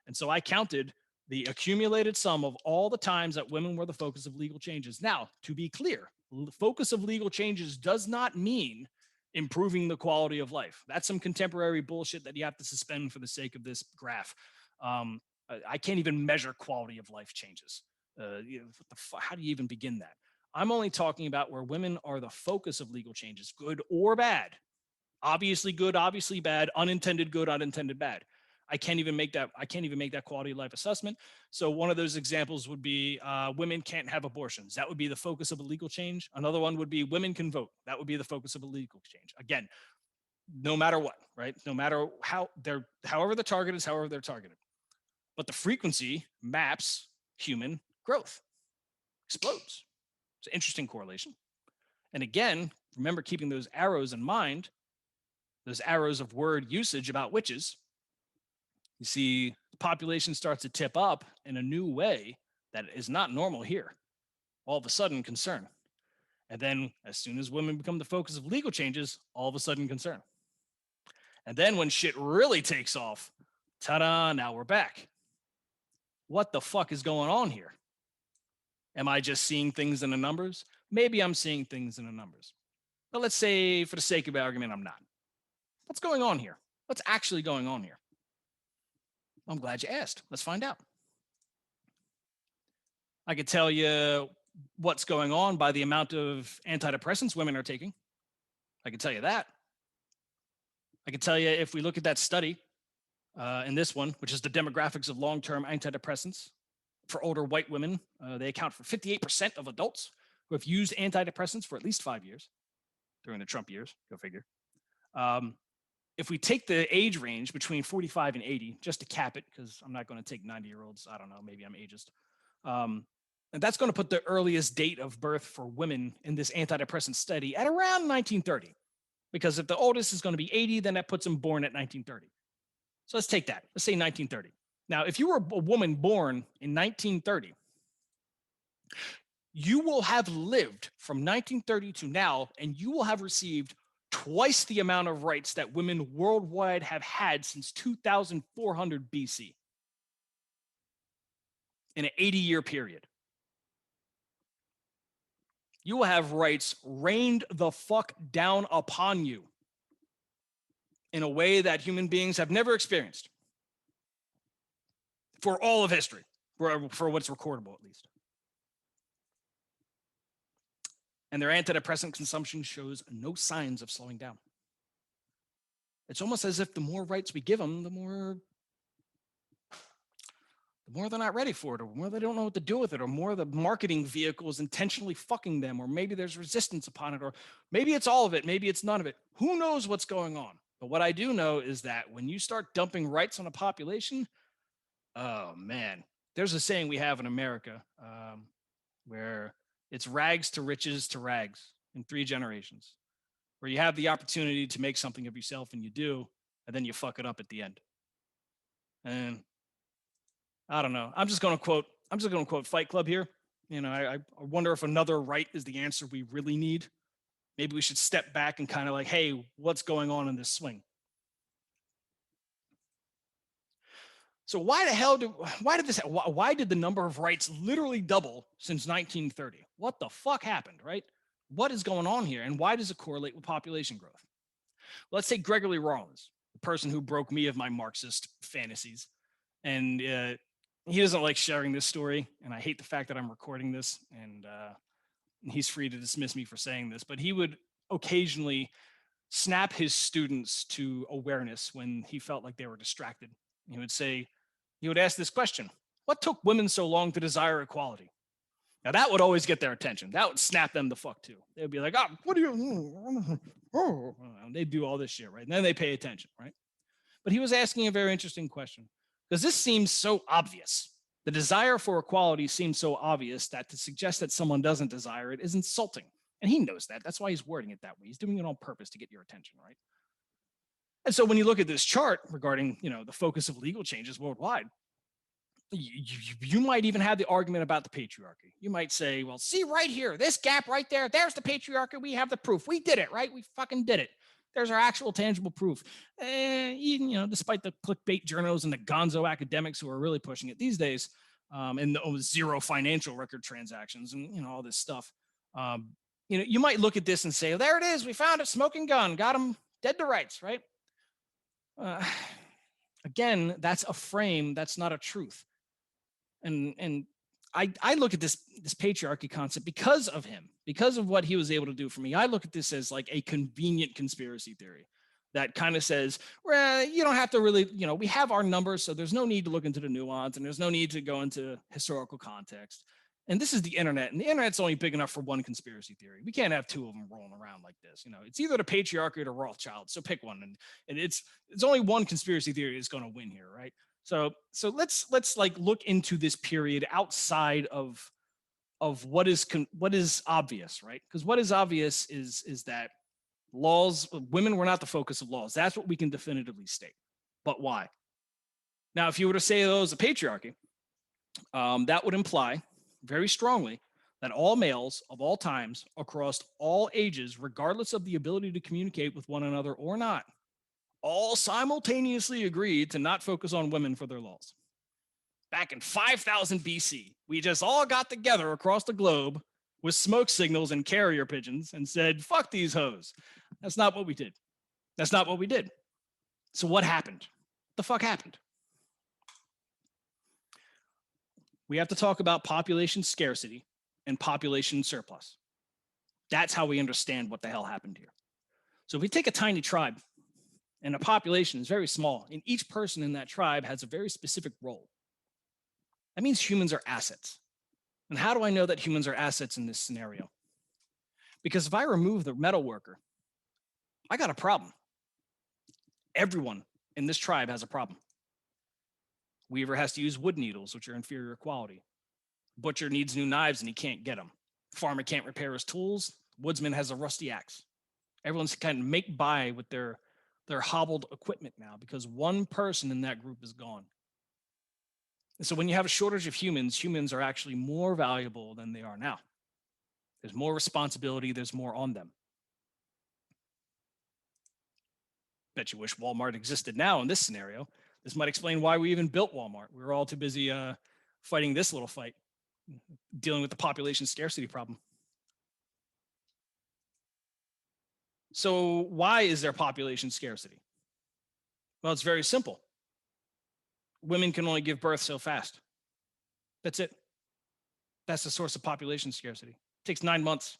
Speaker 3: And so I counted the accumulated sum of all the times that women were the focus of legal changes. Now, to be clear, the focus of legal changes does not mean improving the quality of life. That's some contemporary bullshit that you have to suspend for the sake of this graph. I can't even measure quality of life changes. How do you even begin that? I'm only talking about where women are the focus of legal changes, good or bad. Obviously good, obviously bad, unintended good, unintended bad. I can't even make that quality of life assessment. So one of those examples would be women can't have abortions. That would be the focus of a legal change. Another one would be women can vote. That would be the focus of a legal change. Again, no matter what, right? No matter however the target is, however they're targeted. But the frequency maps human growth, explodes. It's an interesting correlation. And again, remember keeping those arrows in mind, those arrows of word usage about witches. You see, the population starts to tip up in a new way that is not normal here. All of a sudden, concern. And then, as soon as women become the focus of legal changes, all of a sudden, concern. And then, when shit really takes off, ta-da, now we're back. What the fuck is going on here? Am I just seeing things in the numbers? Maybe I'm seeing things in the numbers. But let's say, for the sake of argument, I'm not. What's going on here? What's actually going on here? I'm glad you asked. Let's find out. I could tell you what's going on by the amount of antidepressants women are taking. I can tell you that. I can tell you if we look at that study in this one, which is the demographics of long-term antidepressants for older white women, they account for 58% of adults who have used antidepressants for at least 5 years during the Trump years. Go figure. If we take the age range between 45 and 80, just to cap it, because I'm not going to take 90-year-olds. I don't know, maybe I'm ageist. And that's going to put the earliest date of birth for women in this antidepressant study at around 1930. Because if the oldest is going to be 80, then that puts them born at 1930. So let's take that. Let's say 1930. Now, if you were a woman born in 1930, you will have lived from 1930 to now, and you will have received twice the amount of rights that women worldwide have had since 2400 BC in an 80-year period. You will have rights rained the fuck down upon you in a way that human beings have never experienced for all of history, for what's recordable at least. And their antidepressant consumption shows no signs of slowing down. It's almost as if the more rights we give them, the more they're not ready for it, or more they don't know what to do with it, or more the marketing vehicle is intentionally fucking them, or maybe there's resistance upon it, or maybe it's all of it, maybe it's none of it. Who knows what's going on? But what I do know is that when you start dumping rights on a population, oh man, there's a saying we have in America where it's rags to riches to rags in 3 generations, where you have the opportunity to make something of yourself and you do, and then you fuck it up at the end. And I don't know. I'm just going to quote Fight Club here. You know, I wonder if another right is the answer we really need. Maybe we should step back and kind of like, hey, what's going on in this swing? So why did the number of rights literally double since 1930? What the fuck happened, right? What is going on here, and why does it correlate with population growth? Let's say Gregory Rawlins, the person who broke me of my Marxist fantasies, and he doesn't like sharing this story, and I hate the fact that I'm recording this, and he's free to dismiss me for saying this, but he would occasionally snap his students to awareness when he felt like they were distracted. He would ask this question: what took women so long to desire equality? Now that would always get their attention. That would snap them the fuck too. They'd be like, oh, what do you, they'd do all this shit, right? And then they pay attention, right? But he was asking a very interesting question, because this seems so obvious. The desire for equality seems so obvious that to suggest that someone doesn't desire it is insulting. And he knows that. That's why he's wording it that way. He's doing it on purpose to get your attention, right? And so when you look at this chart regarding, the focus of legal changes worldwide, you might even have the argument about the patriarchy. You might say, well, see right here, this gap right there, there's the patriarchy. We have the proof. We did it, right? We fucking did it. There's our actual tangible proof. Even, despite the clickbait journals and the gonzo academics who are really pushing it these days, and the zero financial record transactions and, all this stuff. You might look at this and say, there it is. We found a smoking gun, got him dead to rights, right? Again, that's a frame. That's not a truth. And I look at this patriarchy concept because of him, because of what he was able to do for me. I look at this as like a convenient conspiracy theory that kind of says, well, you don't have to really, we have our numbers, so there's no need to look into the nuance and there's no need to go into historical context. And this is the internet, and the internet's only big enough for one conspiracy theory. We can't have two of them rolling around like this. It's either the patriarchy or the Rothschild. So pick one, and it's only one conspiracy theory that's going to win here, right? So let's like look into this period outside of what is obvious, right? Because what is obvious is that women were not the focus of laws. That's what we can definitively state. But why? Now, if you were to say those a patriarchy, that would imply very strongly that all males of all times across all ages, regardless of the ability to communicate with one another or not, all simultaneously agreed to not focus on women for their laws. Back in 5000 BC, we just all got together across the globe with smoke signals and carrier pigeons and said, fuck these hoes. That's not what we did. That's not what we did. So what happened? What the fuck happened? We have to talk about population scarcity and population surplus. That's how we understand what the hell happened here. So if we take a tiny tribe and a population is very small, and each person in that tribe has a very specific role, that means humans are assets. And how do I know that humans are assets in this scenario? Because if I remove the metal worker, I got a problem. Everyone in this tribe has a problem. Weaver has to use wood needles, which are inferior quality. Butcher needs new knives and he can't get them. Farmer can't repair his tools. Woodsman has a rusty axe. Everyone's kind of make by with their hobbled equipment now because one person in that group is gone. And so when you have a shortage of humans are actually more valuable than they are now. There's more responsibility. There's more on them. Bet you wish Walmart existed now in this scenario. This might explain why we even built Walmart. We were all too busy fighting this little fight, dealing with the population scarcity problem. So why is there population scarcity? Well, it's very simple. Women can only give birth so fast. That's it. That's the source of population scarcity. It takes 9 months.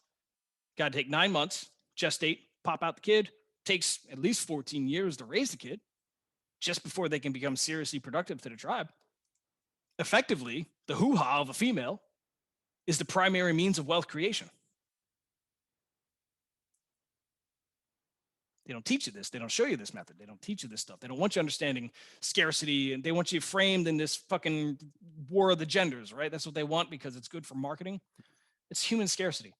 Speaker 3: Got to take 9 months, gestate, pop out the kid. Takes at least 14 years to raise the kid just before they can become seriously productive to the tribe. Effectively, the hoo-ha of a female is the primary means of wealth creation. They don't teach you this. They don't show you this method. They don't teach you this stuff. They don't want you understanding scarcity, and they want you framed in this fucking war of the genders, right? That's what they want because it's good for marketing. It's human scarcity.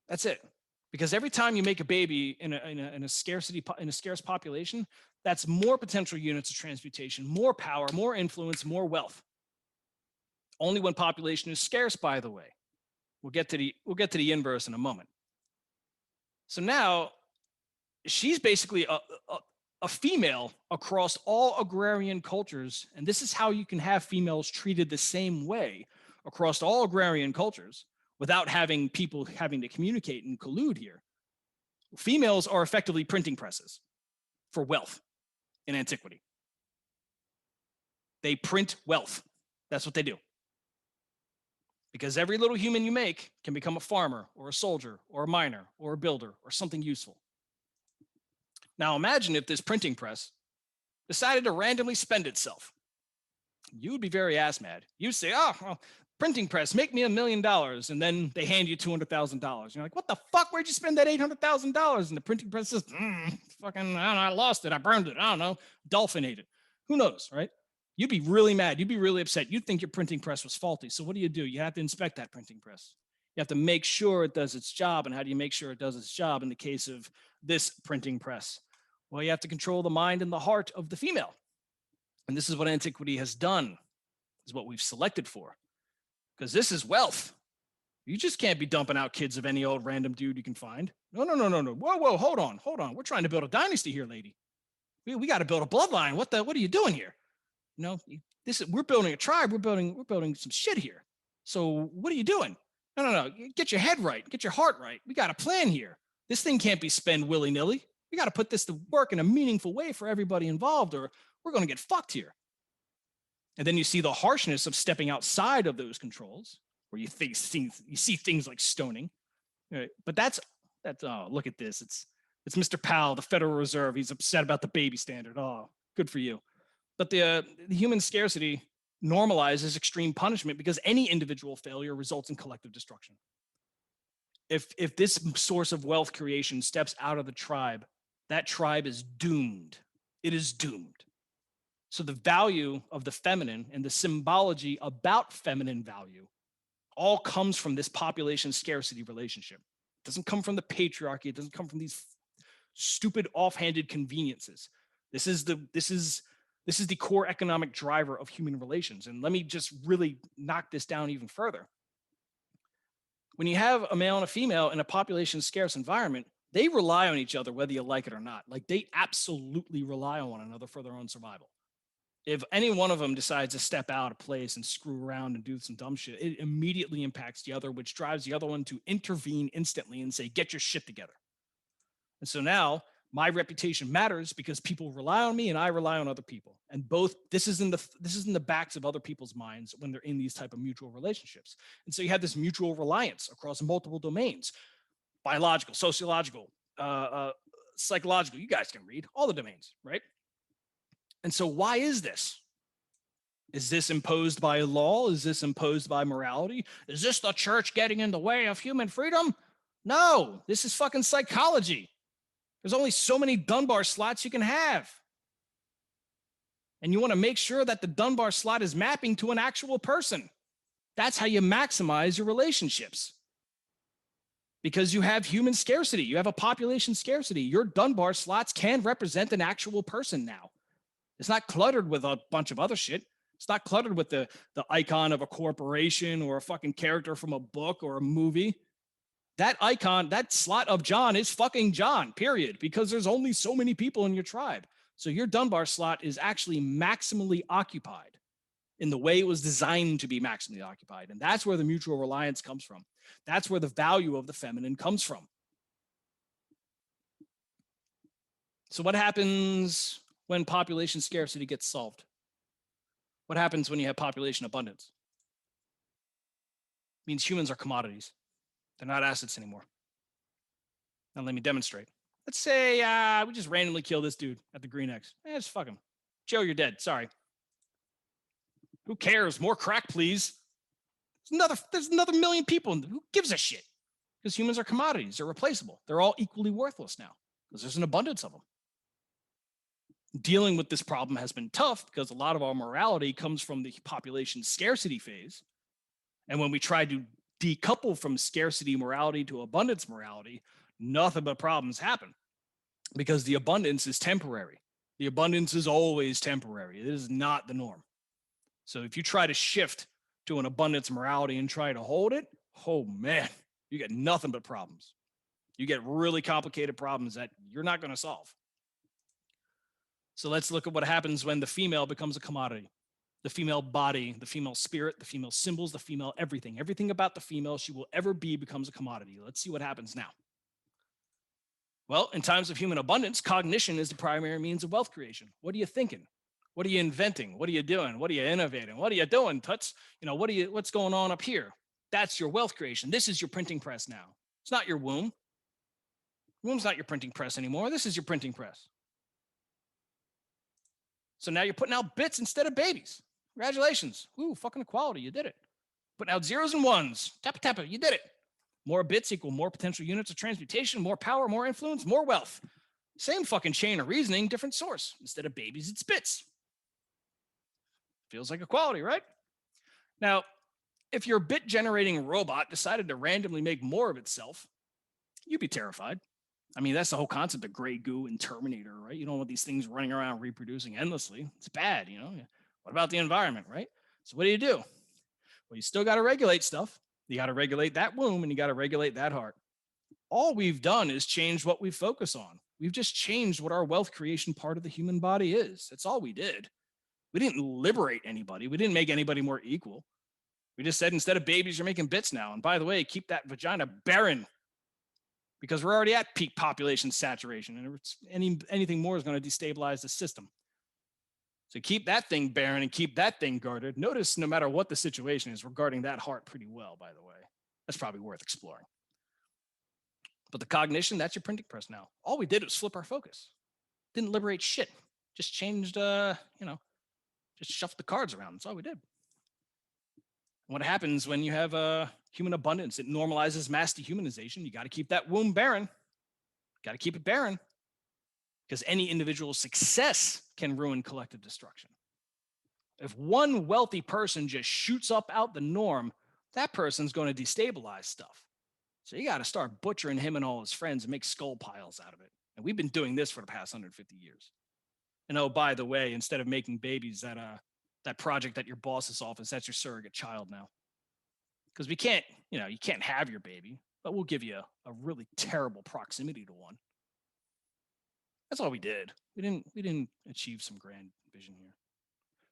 Speaker 3: That's it. Because every time you make a baby in a scarce population, that's more potential units of transmutation, more power, more influence, more wealth. Only when population is scarce, by the way. We'll get to the inverse in a moment. So now she's basically a female across all agrarian cultures, and this is how you can have females treated the same way across all agrarian cultures without having people having to communicate and collude here. Females are effectively printing presses for wealth in antiquity. They print wealth. That's what they do. Because every little human you make can become a farmer or a soldier or a miner or a builder or something useful. Now imagine if this printing press decided to randomly spend itself. You would be very ass mad. You'd say, oh, well, printing press, make me $1 million. And then they hand you $200,000. You're like, what the fuck? Where'd you spend that $800,000? And the printing press says, fucking, I don't know, I lost it. I burned it. I don't know. Dolphin ate it. Who knows, right? You'd be really mad. You'd be really upset. You'd think your printing press was faulty. So what do? You have to inspect that printing press. You have to make sure it does its job. And how do you make sure it does its job in the case of this printing press? Well, you have to control the mind and the heart of the female. And this is what antiquity has done, is what we've selected for. Because this is wealth. You just can't be dumping out kids of any old random dude you can find. No. Whoa, hold on. We're trying to build a dynasty here, lady. We got to build a bloodline. What are you doing here? We're building a tribe. We're building some shit here. So what are you doing? No. Get your head right. Get your heart right. We got a plan here. This thing can't be spent willy-nilly. We got to put this to work in a meaningful way for everybody involved, or we're going to get fucked here. And then you see the harshness of stepping outside of those controls, where you see things like stoning. Right? But that's look at this. It's Mr. Powell, the Federal Reserve. He's upset about the baby standard. Oh, good for you. But the human scarcity normalizes extreme punishment because any individual failure results in collective destruction. If this source of wealth creation steps out of the tribe, that tribe is doomed. It is doomed. So the value of the feminine and the symbology about feminine value all comes from this population scarcity relationship. It doesn't come from the patriarchy. It doesn't come from these stupid offhanded conveniences. This is the core economic driver of human relations. And let me just really knock this down even further. When you have a male and a female in a population scarce environment, they rely on each other, whether you like it or not. Like, they absolutely rely on one another for their own survival. If any one of them decides to step out of place and screw around and do some dumb shit, it immediately impacts the other, which drives the other one to intervene instantly and say, get your shit together. And so now my reputation matters because people rely on me and I rely on other people. And this is in the backs of other people's minds when they're in these type of mutual relationships. And so you have this mutual reliance across multiple domains: biological, sociological, psychological. You guys can read all the domains, right? And so why is this? Is this imposed by law? Is this imposed by morality? Is this the church getting in the way of human freedom? No, this is fucking psychology. There's only so many Dunbar slots you can have. And you want to make sure that the Dunbar slot is mapping to an actual person. That's how you maximize your relationships. Because you have human scarcity. You have a population scarcity. Your Dunbar slots can represent an actual person now. It's not cluttered with a bunch of other shit. It's not cluttered with the icon of a corporation or a fucking character from a book or a movie. That icon, that slot of John is fucking John, period, because there's only so many people in your tribe. So your Dunbar slot is actually maximally occupied in the way it was designed to be maximally occupied. And that's where the mutual reliance comes from. That's where the value of the feminine comes from. So what happens when population scarcity gets solved? What happens when you have population abundance? It means humans are commodities. They're not assets anymore. Now let me demonstrate. Let's say we just randomly kill this dude at the Green X. Just fuck him. Joe, you're dead. Sorry. Who cares? More crack, please. There's another million people. Who gives a shit? Because humans are commodities. They're replaceable. They're all equally worthless now because there's an abundance of them. Dealing with this problem has been tough because a lot of our morality comes from the population scarcity phase. And when we try to decouple from scarcity morality to abundance morality, nothing but problems happen because the abundance is temporary. The abundance is always temporary. It is not the norm. So if you try to shift to an abundance morality and try to hold it, oh man, you get nothing but problems. You get really complicated problems that you're not going to solve. So let's look at what happens when the female becomes a commodity. The female body, the female spirit, the female symbols, the female everything. Everything about the female she will ever be becomes a commodity. Let's see what happens now. Well, in times of human abundance, cognition is the primary means of wealth creation. What are you thinking? What are you inventing? What are you doing? What are you innovating? What are you doing, Toots? What's going on up here? That's your wealth creation. This is your printing press now. It's not your womb. Womb's not your printing press anymore. This is your printing press. So now you're putting out bits instead of babies. Congratulations. Ooh, fucking equality. You did it. Putting out zeros and ones. Tappa, you did it. More bits equal more potential units of transmutation, more power, more influence, more wealth. Same fucking chain of reasoning, different source. Instead of babies, it's bits. Feels like equality, right? Now, if your bit generating robot decided to randomly make more of itself, you'd be terrified. I mean, that's the whole concept of gray goo and Terminator, right? You don't want these things running around reproducing endlessly. It's bad, you know? What about the environment, right? So what do? Well, you still got to regulate stuff. You got to regulate that womb and you got to regulate that heart. All we've done is change what we focus on. We've just changed what our wealth creation part of the human body is. That's all we did. We didn't liberate anybody. We didn't make anybody more equal. We just said, instead of babies, you're making bits now. And by the way, keep that vagina barren, because we're already at peak population saturation, and anything more is going to destabilize the system. So keep that thing barren and keep that thing guarded. Notice, no matter what the situation is, we're guarding that heart pretty well, by the way. That's probably worth exploring. But the cognition, that's your printing press now. All we did was flip our focus. Didn't liberate shit. Just changed, just shuffled the cards around. That's all we did. What happens when you have human abundance? It normalizes mass dehumanization. You got to keep that womb barren. Got to keep it barren, because any individual success can ruin collective destruction. If one wealthy person just shoots up out the norm, that person's going to destabilize stuff. So you got to start butchering him and all his friends and make skull piles out of it. And we've been doing this for the past 150 years. And oh, by the way, instead of making babies, that project at your boss's office, that's your surrogate child now. Because we can't, you can't have your baby, but we'll give you a really terrible proximity to one. That's all we did. We didn't achieve some grand vision here.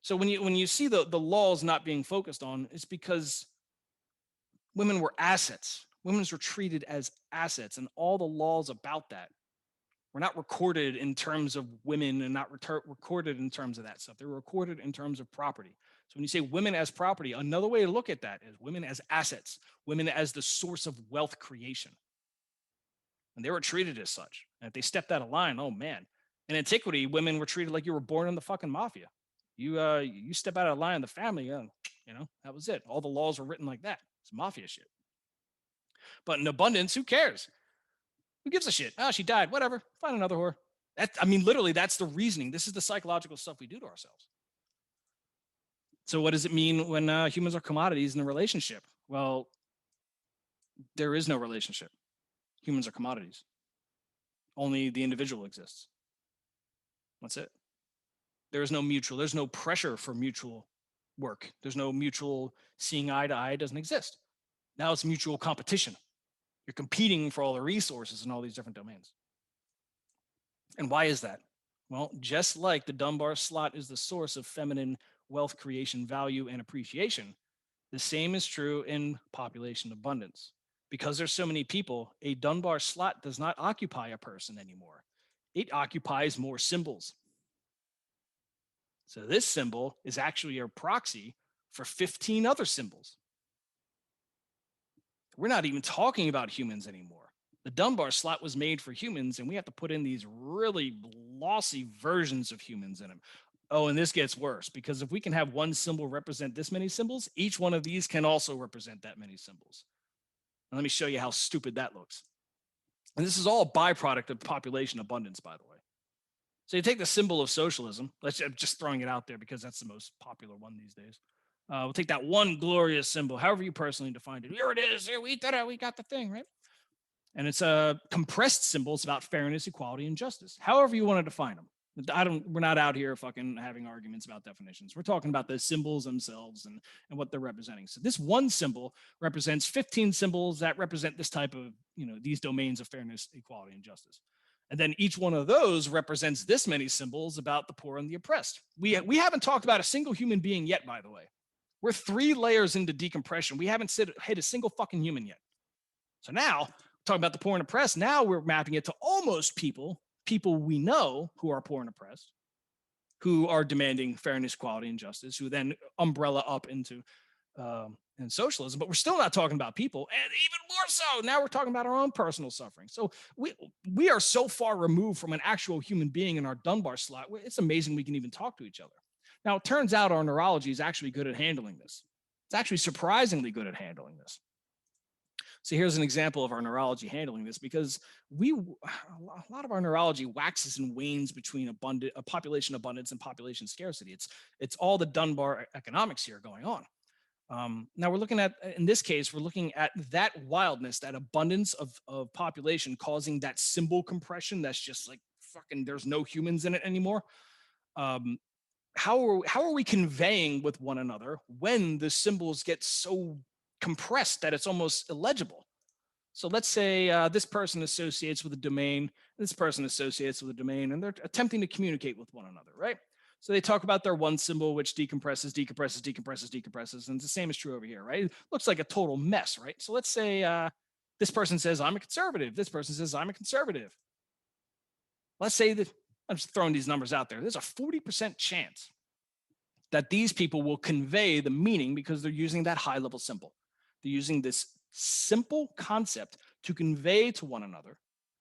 Speaker 3: So when you see the laws not being focused on, it's because women were assets. Women were treated as assets, and all the laws about that were not recorded in terms of women and not recorded in terms of that stuff. They were recorded in terms of property. So when you say women as property, another way to look at that is women as assets, women as the source of wealth creation. And they were treated as such. And if they stepped out of line, oh man. In antiquity, women were treated like you were born in the fucking mafia. You step out of line in the family, that was it. All the laws were written like that. It's mafia shit. But in abundance, who cares? Who gives a shit? Oh, she died. Whatever. Find another whore. Literally, that's the reasoning. This is the psychological stuff we do to ourselves. So what does it mean when humans are commodities in a relationship? Well, there is no relationship. Humans are commodities. Only the individual exists. That's it. There's no pressure for mutual work. There's no mutual seeing eye to eye. It doesn't exist. Now it's mutual competition. You're competing for all the resources in all these different domains. And why is that? Well, just like the Dunbar slot is the source of feminine wealth creation, value, and appreciation, the same is true in population abundance. Because there's so many people, a Dunbar slot does not occupy a person anymore. It occupies more symbols. So this symbol is actually a proxy for 15 other symbols. We're not even talking about humans anymore. The Dunbar slot was made for humans, and we have to put in these really lossy versions of humans in them. Oh, and this gets worse, because if we can have one symbol represent this many symbols, each one of these can also represent that many symbols. And let me show you how stupid that looks. And this is all a byproduct of population abundance, by the way. So you take the symbol of socialism. I'm just throwing it out there because that's the most popular one these days. We'll take that one glorious symbol, however you personally defined it. Here it is. Here we did it. We got the thing, right? And it's a compressed symbol. It's about fairness, equality, and justice. However you want to define them. We're not out here fucking having arguments about definitions. We're talking about the symbols themselves and what they're representing. So this one symbol represents 15 symbols that represent this type of, these domains of fairness, equality, and justice. And then each one of those represents this many symbols about the poor and the oppressed. We haven't talked about a single human being yet, by the way. We're 3 layers into decompression. We haven't hit a single fucking human yet. So now, talking about the poor and oppressed, now we're mapping it to almost people we know who are poor and oppressed, who are demanding fairness, equality, and justice, who then umbrella up into and socialism. But we're still not talking about people, and even more so, now we're talking about our own personal suffering. So we are so far removed from an actual human being in our Dunbar slot. It's amazing we can even talk to each other. Now, it turns out our neurology is actually good at handling this. It's actually surprisingly good at handling this. So here's an example of our neurology handling this, because a lot of our neurology waxes and wanes between a population abundance and population scarcity. It's all the Dunbar economics here going on. Now we're looking at, in this case, we're looking at that wildness, that abundance of population causing that symbol compression. That's just like fucking, there's no humans in it anymore. Um, how are we conveying with one another when the symbols get so compressed that it's almost illegible? So let's say this person associates with a domain, this person associates with a domain, and they're attempting to communicate with one another, right? So they talk about their one symbol, which decompresses, decompresses, decompresses, decompresses, and the same is true over here, right? It looks like a total mess, right? So let's say this person says, I'm a conservative. This person says, I'm a conservative. Let's say that, I'm just throwing these numbers out there. There's a 40% chance that these people will convey the meaning because they're using that high level symbol. They're using this simple concept to convey to one another.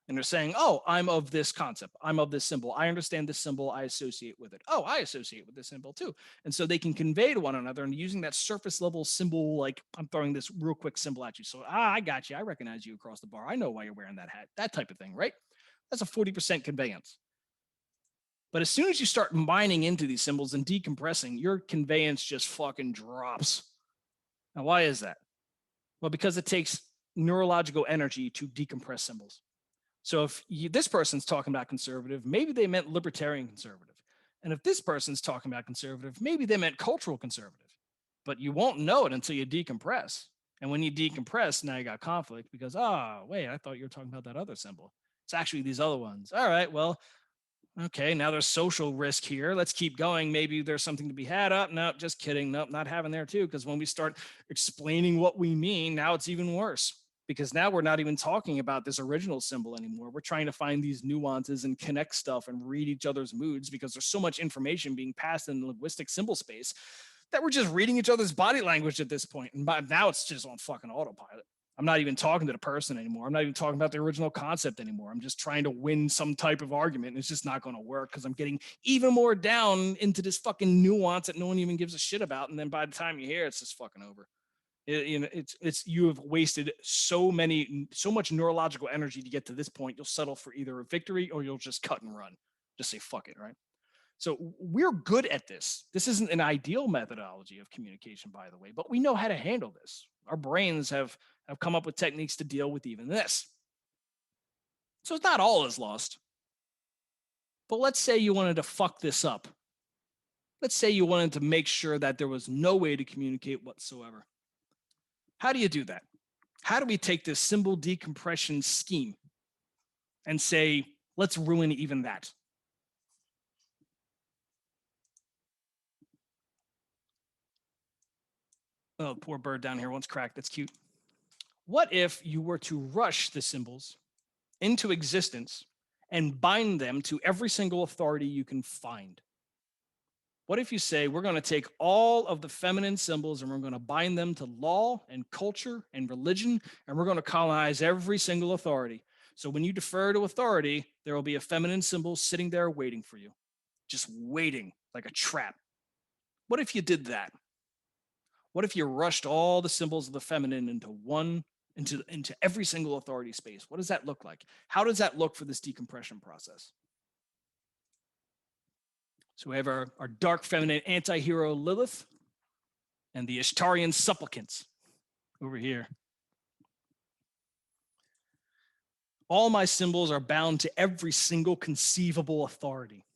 Speaker 3: And they're saying, oh, I'm of this concept. I'm of this symbol. I understand this symbol. I associate with it. Oh, I associate with this symbol too. And so they can convey to one another, and using that surface level symbol, like I'm throwing this real quick symbol at you. So, I got you. I recognize you across the bar. I know why you're wearing that hat. That type of thing, right? That's a 40% conveyance. But as soon as you start mining into these symbols and decompressing, your conveyance just fucking drops. Now, why is that? Well, because it takes neurological energy to decompress symbols. So if this person's talking about conservative, maybe they meant libertarian conservative. And if this person's talking about conservative, maybe they meant cultural conservative. But you won't know it until you decompress. And when you decompress, now you got conflict because, wait, I thought you were talking about that other symbol. It's actually these other ones. All right, well, okay, now there's social risk here. Let's keep going. Maybe there's something to be had. Up. No, just kidding. Nope, not having there too. Because when we start explaining what we mean, now it's even worse. Because now we're not even talking about this original symbol anymore. We're trying to find these nuances and connect stuff and read each other's moods, because there's so much information being passed in the linguistic symbol space that we're just reading each other's body language at this point. And by now it's just on fucking autopilot. I'm not even talking to the person anymore. I'm not even talking about the original concept anymore. I'm just trying to win some type of argument. And it's just not going to work because I'm getting even more down into this fucking nuance that no one even gives a shit about. And then by the time you hear it, it's just fucking over. It's you have wasted so much neurological energy to get to this point. You'll settle for either a victory or you'll just cut and run. Just say fuck it, right? So we're good at this. This isn't an ideal methodology of communication, by the way, but we know how to handle this. Our brains have come up with techniques to deal with even this. So it's not all is lost. But let's say you wanted to fuck this up. Let's say you wanted to make sure that there was no way to communicate whatsoever. How do you do that? How do we take this symbol decompression scheme and say, let's ruin even that? Oh, poor bird down here wants crack. That's cute. What if you were to rush the symbols into existence and bind them to every single authority you can find? What if you say, we're going to take all of the feminine symbols and we're going to bind them to law and culture and religion, and we're going to colonize every single authority. So when you defer to authority, there will be a feminine symbol sitting there waiting for you, just waiting like a trap. What if you did that? What if you rushed all the symbols of the feminine into every single authority space? What does that look like? How does that look for this decompression process? So we have our dark feminine anti-hero Lilith and the Ishtarian supplicants over here. All my symbols are bound to every single conceivable authority.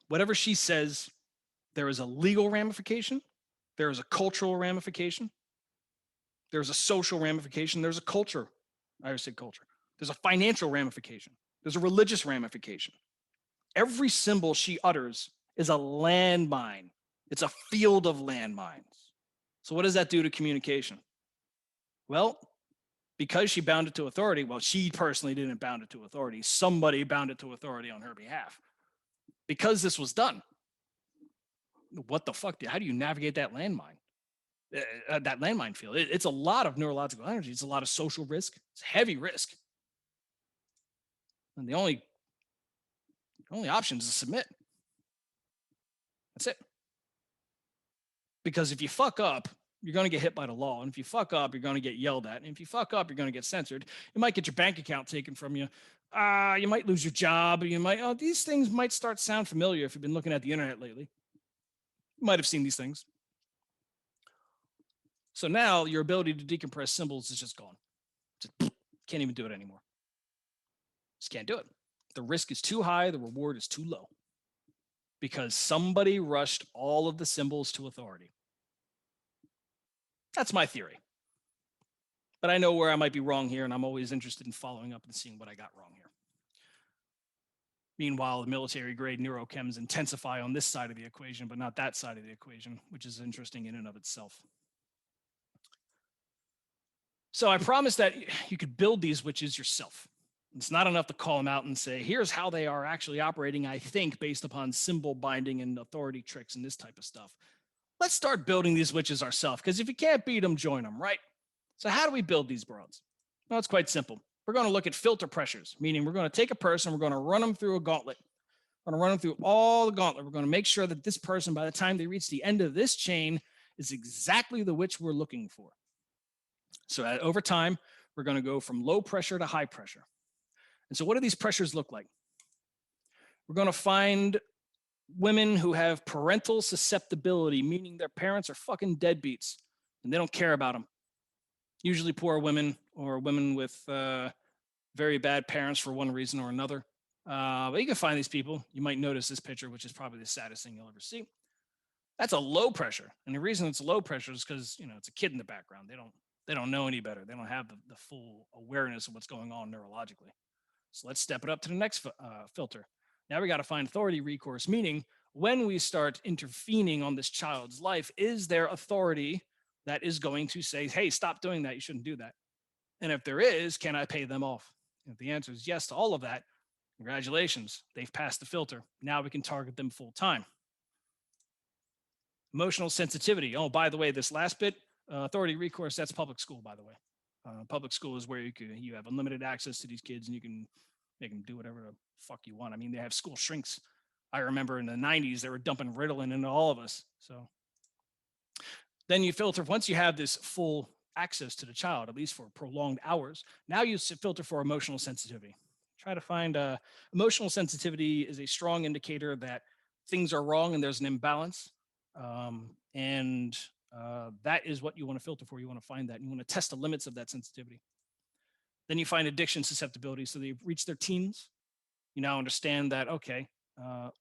Speaker 3: Whatever she says, there is a legal ramification, there is a cultural ramification, there's a social ramification, there's a culture. I always say culture. There's a financial ramification, there's a religious ramification. Every symbol she utters is a landmine. It's a field of landmines. So what does that do to communication? Well, because she bound it to authority, well, she personally didn't bound it to authority. Somebody bound it to authority on her behalf. Because this was done, what the fuck? How do you navigate that landmine? That landmine field? It's a lot of neurological energy. It's a lot of social risk. It's heavy risk. And the only option is to submit. That's it. Because if you fuck up, you're going to get hit by the law. And if you fuck up, you're going to get yelled at. And if you fuck up, you're going to get censored. You might get your bank account taken from you. You might lose your job. You might, these things might start to sound familiar if you've been looking at the internet lately. You might have seen these things. So now your ability to decompress symbols is just gone. Just can't even do it anymore. Just can't do it. The risk is too high. The reward is too low because somebody rushed all of the symbols to authority. That's my theory. But I know where I might be wrong here, and I'm always interested in following up and seeing what I got wrong here. Meanwhile, the military-grade neurochems intensify on this side of the equation, but not that side of the equation, which is interesting in and of itself. So I promised that you could build these witches yourself. It's not enough to call them out and say, here's how they are actually operating, I think, based upon symbol binding and authority tricks and this type of stuff. Let's start building these witches ourselves, because if you can't beat them, join them, right? So how do we build these broads? Well, it's quite simple. We're going to look at filter pressures, meaning we're going to take a person, we're going to run them through a gauntlet. We're going to run them through all the gauntlet. We're going to make sure that this person, by the time they reach the end of this chain, is exactly the witch we're looking for. So over time, we're going to go from low pressure to high pressure. And so what do these pressures look like? We're going to find women who have parental susceptibility, meaning their parents are fucking deadbeats and they don't care about them. Usually poor women or women with very bad parents for one reason or another. But you can find these people. You might notice this picture, which is probably the saddest thing you'll ever see. That's a low pressure. And the reason it's low pressure is because, it's a kid in the background. They don't know any better. They don't have the full awareness of what's going on neurologically. So let's step it up to the next filter. Now we got to find authority recourse, meaning when we start intervening on this child's life, is there authority that is going to say, hey, stop doing that. You shouldn't do that. And if there is, can I pay them off? And if the answer is yes to all of that, congratulations, they've passed the filter. Now we can target them full time. Emotional sensitivity. Oh, by the way, this last bit, authority recourse, that's public school, by the way. Public school is where you have unlimited access to these kids and you can make them do whatever the fuck you want. I mean, they have school shrinks. I remember in the 90s, they were dumping Ritalin into all of us. So then you filter, once you have this full access to the child, at least for prolonged hours, now you filter for emotional sensitivity. Try to find emotional sensitivity is a strong indicator that things are wrong and there's an imbalance. That is what you want to filter for. You want to find that. And you want to test the limits of that sensitivity. Then you find addiction susceptibility. So they've reached their teens. You now understand that, okay,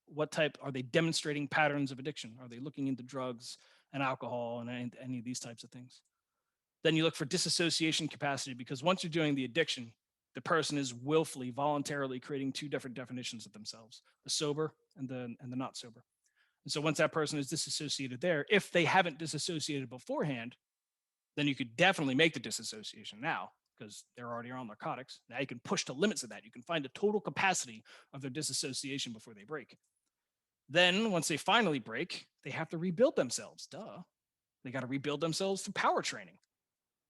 Speaker 3: what type are they demonstrating patterns of addiction? Are they looking into drugs and alcohol and any of these types of things? Then you look for disassociation capacity, because once you're doing the addiction, the person is willfully, voluntarily creating two different definitions of themselves, the sober and the not sober. And so once that person is disassociated there, if they haven't disassociated beforehand, then you could definitely make the disassociation now because they're already on narcotics. Now you can push the limits of that. You can find the total capacity of their disassociation before they break. Then once they finally break, they have to rebuild themselves. Duh. They got to rebuild themselves through power training.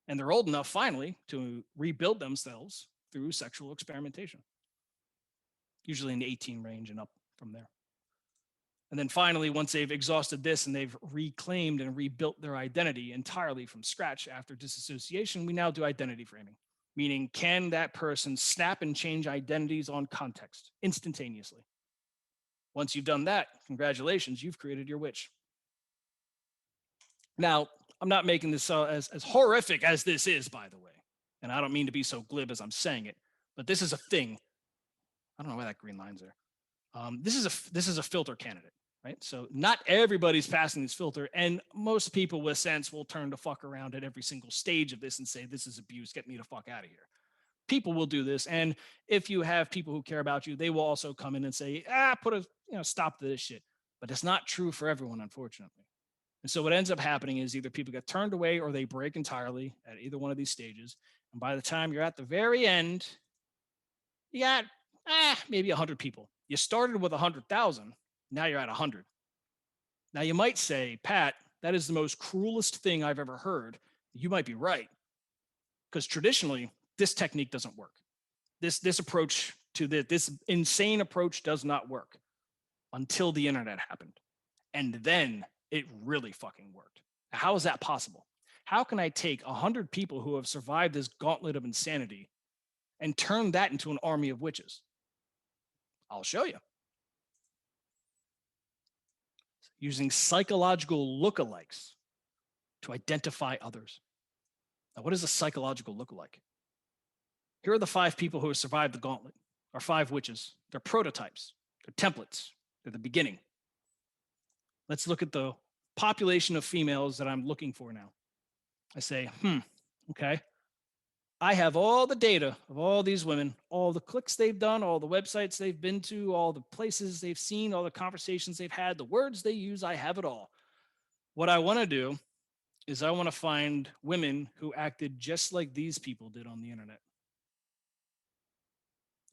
Speaker 3: And they're old enough finally to rebuild themselves through sexual experimentation, usually in the 18 range and up from there. And then finally, once they've exhausted this and they've reclaimed and rebuilt their identity entirely from scratch after disassociation, we now do identity framing, meaning can that person snap and change identities on context instantaneously? Once you've done that, congratulations, you've created your witch. Now, I'm not making this as horrific as this is, by the way, and I don't mean to be so glib as I'm saying it, but this is a thing. I don't know why that green line's there. This is a filter candidate, right? So not everybody's passing this filter, and most people with sense will turn the fuck around at every single stage of this and say, this is abuse, get me the fuck out of here. People will do this, and if you have people who care about you, they will also come in and say, stop this shit. But it's not true for everyone, unfortunately. And so what ends up happening is either people get turned away or they break entirely at either one of these stages. And by the time you're at the very end, you got maybe 100 people. You started with 100,000. Now you're at 100. Now you might say, Pat, that is the most cruelest thing I've ever heard. You might be right. Because traditionally, this technique doesn't work. This approach to this insane approach does not work until the internet happened. And then it really fucking worked. How is that possible? How can I take 100 people who have survived this gauntlet of insanity and turn that into an army of witches? I'll show you. Using psychological lookalikes to identify others. Now, what is a psychological lookalike? Here are the 5 people who have survived the gauntlet, our 5 witches. They're prototypes, they're templates, they're the beginning. Let's look at the population of females that I'm looking for now. I say, okay. I have all the data of all these women, all the clicks they've done, all the websites they've been to, all the places they've seen, all the conversations they've had, the words they use. I have it all. What I want to do is I want to find women who acted just like these people did on the internet.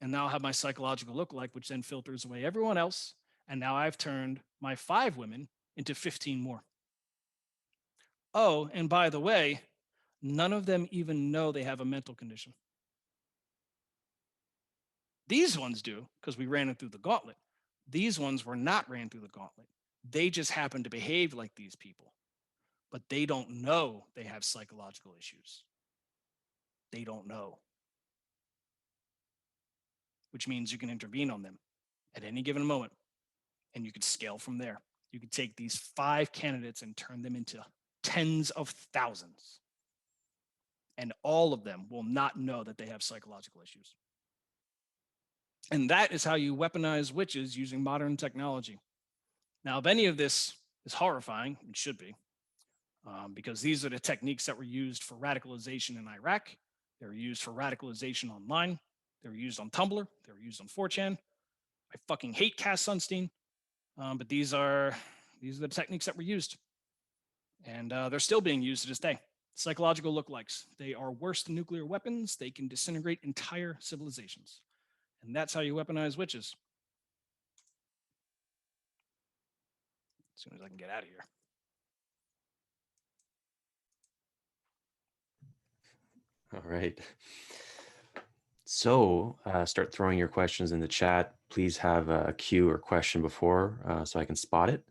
Speaker 3: And now I have my psychological lookalike, which then filters away everyone else. And now I've turned my 5 women into 15 more. Oh, and by the way, none of them even know they have a mental condition. These ones do, because we ran it through the gauntlet. These ones were not ran through the gauntlet. They just happen to behave like these people, but they don't know they have psychological issues. They don't know, which means you can intervene on them at any given moment, and you could scale from there. You could take these 5 candidates and turn them into tens of thousands, and all of them will not know that they have psychological issues. And that is how you weaponize witches using modern technology. Now, if any of this is horrifying, it should be, because these are the techniques that were used for radicalization in Iraq. They were used for radicalization online. They were used on Tumblr. They were used on 4chan. I fucking hate Cass Sunstein, but these are the techniques that were used, and they're still being used to this day. Psychological lookalikes. They are worse than nuclear weapons. They can disintegrate entire civilizations, and that's how you weaponize witches. As soon as I can get out of here.
Speaker 2: All right. So start throwing your questions in the chat. Please have a cue or question before so I can spot it.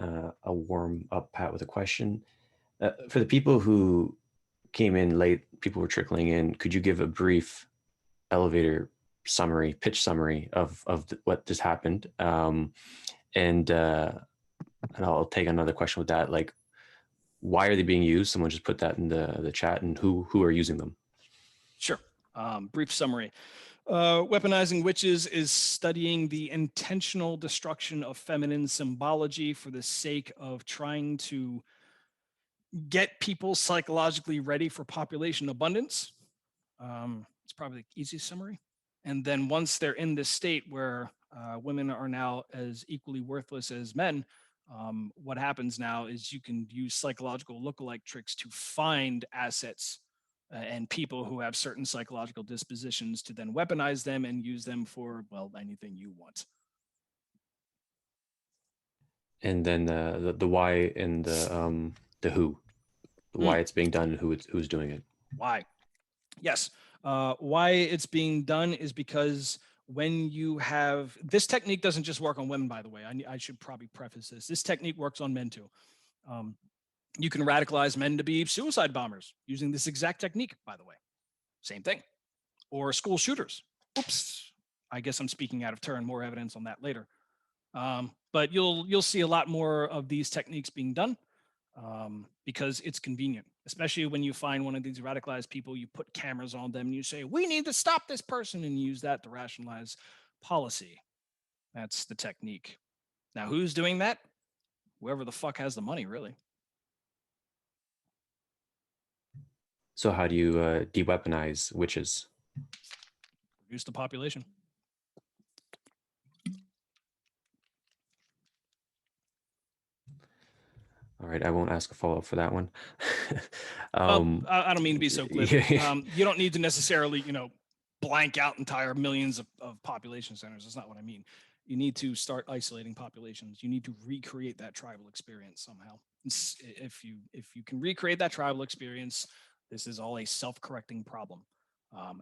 Speaker 2: I'll warm up Pat with a question. For the people who came in late, people were trickling in, could you give a brief elevator summary, pitch summary of what just happened? And I'll take another question with that. Like, why are they being used? Someone just put that in the chat, and who are using them?
Speaker 3: Sure. Brief summary. Weaponizing witches is studying the intentional destruction of feminine symbology for the sake of trying to get people psychologically ready for population abundance. It's probably the easiest summary. And then once they're in this state where women are now as equally worthless as men, what happens now is you can use psychological lookalike tricks to find assets and people who have certain psychological dispositions to then weaponize them and use them for, well, anything you want.
Speaker 2: And then the why and the who, why it's being done and who's doing it.
Speaker 3: Why? Yes. Why it's being done is because when you have this technique doesn't just work on women, by the way. I should probably preface this. This technique works on men too. You can radicalize men to be suicide bombers using this exact technique, by the way. Same thing. Or school shooters. Oops. I guess I'm speaking out of turn. More evidence on that later. But you'll see a lot more of these techniques being done because it's convenient, especially when you find one of these radicalized people, you put cameras on them and you say, we need to stop this person, and use that to rationalize policy. That's the technique. Now, who's doing that? Whoever the fuck has the money, really.
Speaker 2: So how do you de-weaponize witches?
Speaker 3: Reduce the population.
Speaker 2: All right, I won't ask a follow-up for that one.
Speaker 3: I don't mean to be so glib. You don't need to necessarily, blank out entire millions of population centers. That's not what I mean. You need to start isolating populations. You need to recreate that tribal experience somehow. If you can recreate that tribal experience, this is all a self-correcting problem.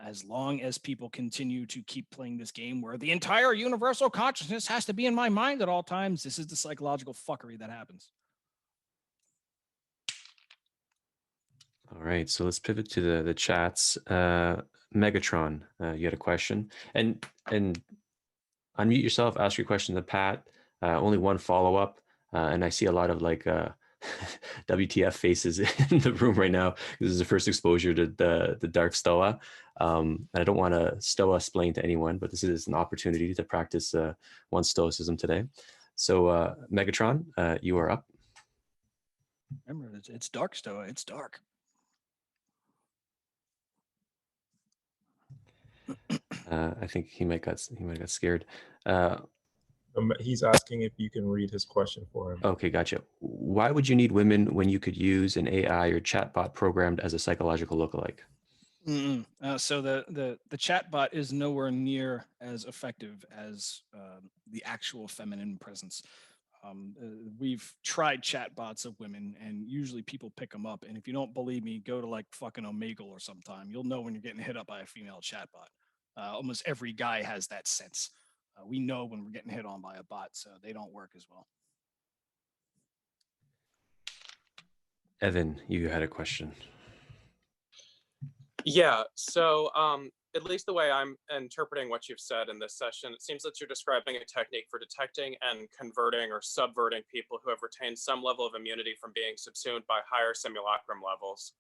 Speaker 3: As long as people continue to keep playing this game where the entire universal consciousness has to be in my mind at all times, this is the psychological fuckery that happens.
Speaker 2: All right, so let's pivot to the chats. Megatron, you had a question, and unmute yourself, ask your question to Pat. Only one follow up, and I see a lot of like WTF faces in the room right now. This is the first exposure to the dark Stoa. And I don't want to Stoa explain to anyone, but this is an opportunity to practice one Stoicism today. So Megatron, you are up.
Speaker 3: Remember, it's dark, Stoa. It's dark.
Speaker 2: I think he might got scared.
Speaker 4: He's asking if you can read his question for him.
Speaker 2: Okay, gotcha. Why would you need women when you could use an AI or chatbot programmed as a psychological lookalike?
Speaker 3: So the chatbot is nowhere near as effective as the actual feminine presence. We've tried chatbots of women, and usually people pick them up. And if you don't believe me, go to like fucking Omegle or sometime. You'll know when you're getting hit up by a female chatbot. Almost every guy has that sense. We know when we're getting hit on by a bot, so they don't work as well.
Speaker 2: Evan, you had a question.
Speaker 5: Yeah, so at least the way I'm interpreting what you've said in this session, it seems that you're describing a technique for detecting and converting or subverting people who have retained some level of immunity from being subsumed by higher simulacrum levels.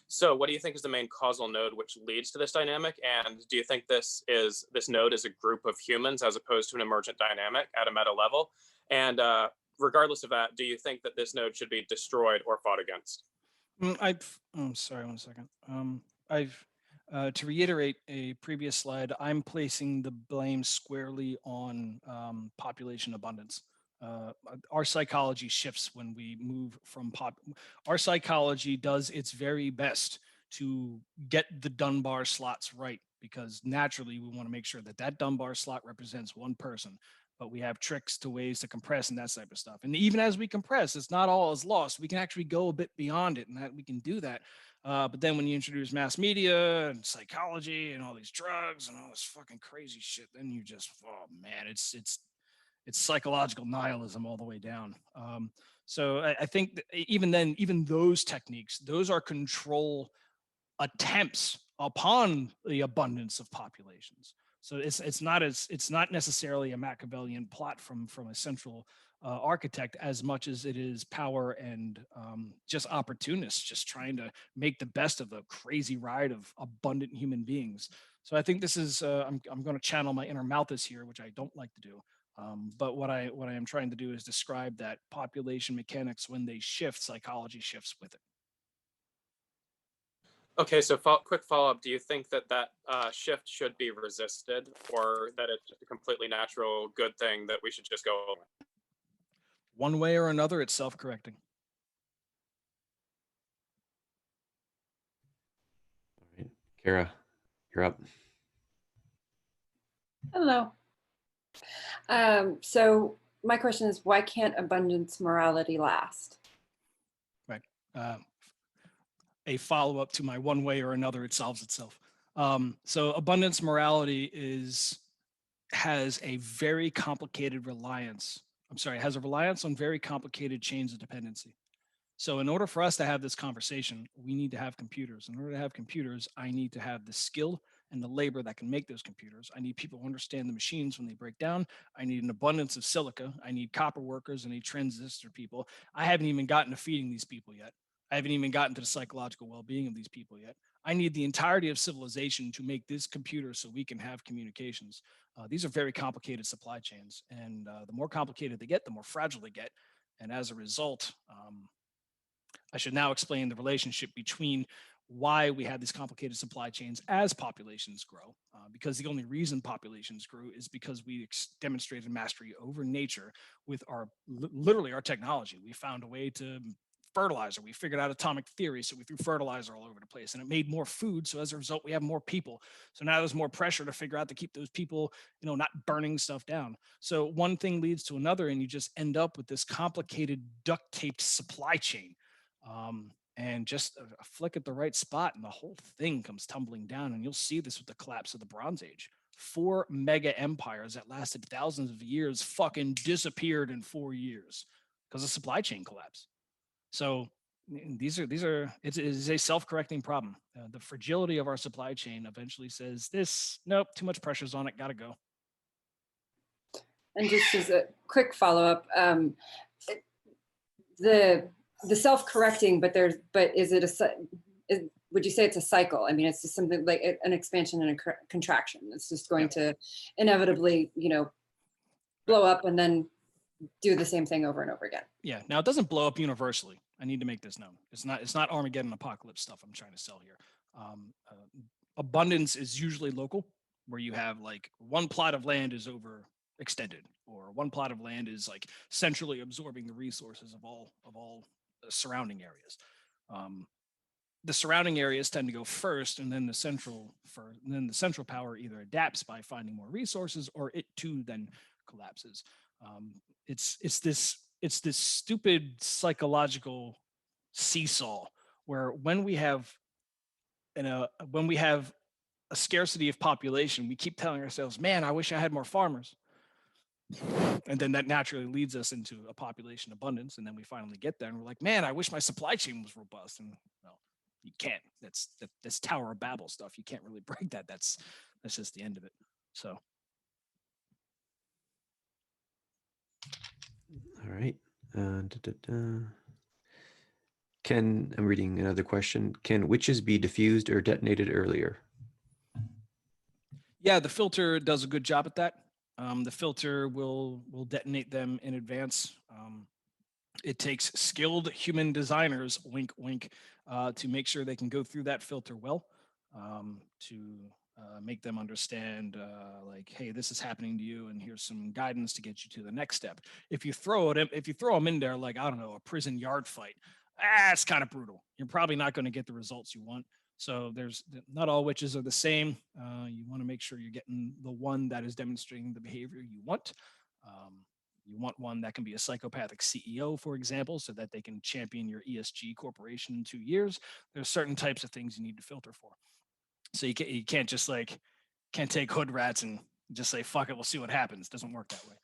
Speaker 5: So what do you think is the main causal node which leads to this dynamic? And do you think this node is a group of humans as opposed to an emergent dynamic at a meta level? And regardless of that, do you think that this node should be destroyed or fought against?
Speaker 3: Sorry, 1 second. To reiterate a previous slide, I'm placing the blame squarely on population abundance. Our psychology shifts when we move from our psychology does its very best to get the Dunbar slots right, because naturally we want to make sure that that Dunbar slot represents one person, but we have tricks to ways to compress and that type of stuff. And even as we compress, it's not all is lost. We can actually go a bit beyond it, and that we can do that. But then when you introduce mass media and psychology and all these drugs and all this fucking crazy shit, then you just, oh man, it's psychological nihilism all the way down. So I think that even then, even those techniques, those are control attempts upon the abundance of populations. So it's not necessarily a Machiavellian plot from a central architect as much as it is power and just opportunists just trying to make the best of the crazy ride of abundant human beings. So I think this is I'm going to channel my inner Malthus here, which I don't like to do. But what I am trying to do is describe that population mechanics, when they shift, psychology shifts with it.
Speaker 5: Okay, so quick follow-up. Do you think that shift should be resisted, or that it's just a completely natural good thing that we should just go with?
Speaker 3: One way or another, it's self-correcting.
Speaker 2: All right, Kara, you're up.
Speaker 6: Hello. So my question is, why can't abundance morality last?
Speaker 3: Right. A follow-up to my one way or another, it solves itself. So abundance morality has a very complicated reliance. Has a reliance on very complicated chains of dependency. So in order for us to have this conversation, we need to have computers. In order to have computers, I need to have the skill and the labor that can make those computers. I need people who understand the machines when they break down. I need an abundance of silica. I need copper workers. I need transistor people. I haven't even gotten to feeding these people yet. I haven't even gotten to the psychological well-being of these people yet. I need the entirety of civilization to make this computer so we can have communications. These are very complicated supply chains. And the more complicated they get, the more fragile they get. And as a result, I should now explain the relationship between why we have these complicated supply chains as populations grow, because the only reason populations grew is because we demonstrated mastery over nature with literally our technology. We found a way to fertilizer. We figured out atomic theory, so we threw fertilizer all over the place, and it made more food. So as a result, we have more people. So now there's more pressure to figure out to keep those people, not burning stuff down. So one thing leads to another, and you just end up with this complicated duct taped supply chain. And just a flick at the right spot and the whole thing comes tumbling down. And you'll see this with the collapse of the Bronze Age. 4 mega empires that lasted thousands of years fucking disappeared in 4 years because of supply chain collapse. So these are it is a self-correcting problem. The fragility of our supply chain eventually says this, nope, too much pressure's on it, gotta go.
Speaker 6: And just as a quick follow-up, the self-correcting, but is it would you say it's a cycle? I mean, it's just something like an expansion and a contraction. It's just going to inevitably, blow up and then do the same thing over and over again.
Speaker 3: Yeah. Now it doesn't blow up universally. I need to make this known. It's not Armageddon apocalypse stuff I'm trying to sell here. Abundance is usually local, where you have like one plot of land is overextended, or one plot of land is like centrally absorbing the resources of all surrounding areas. The surrounding areas tend to go first, and then the central power either adapts by finding more resources, or it too then collapses. It's this stupid psychological seesaw where when we have a scarcity of population, we keep telling ourselves, man, I wish I had more farmers. And then that naturally leads us into a population abundance. And then we finally get there and we're like, man, I wish my supply chain was robust. And well, you can't. That's Tower of Babel stuff. You can't really break that. That's just the end of it. So.
Speaker 7: All right. I'm reading another question. Can witches be diffused or detonated earlier?
Speaker 3: Yeah, the filter does a good job at that. The filter will detonate them in advance. It takes skilled human designers, wink, wink, to make sure they can go through that filter well, to make them understand, like, hey, this is happening to you, and here's some guidance to get you to the next step. If you throw them in there, like, I don't know, a prison yard fight, it's kind of brutal. You're probably not going to get the results you want. So not all witches are the same. You want to make sure you're getting the one that is demonstrating the behavior you want. You want one that can be a psychopathic CEO, for example, so that they can champion your ESG corporation in 2 years. There's certain types of things you need to filter for. So you can't just can't take hood rats and just say, fuck it, we'll see what happens. It doesn't work that way.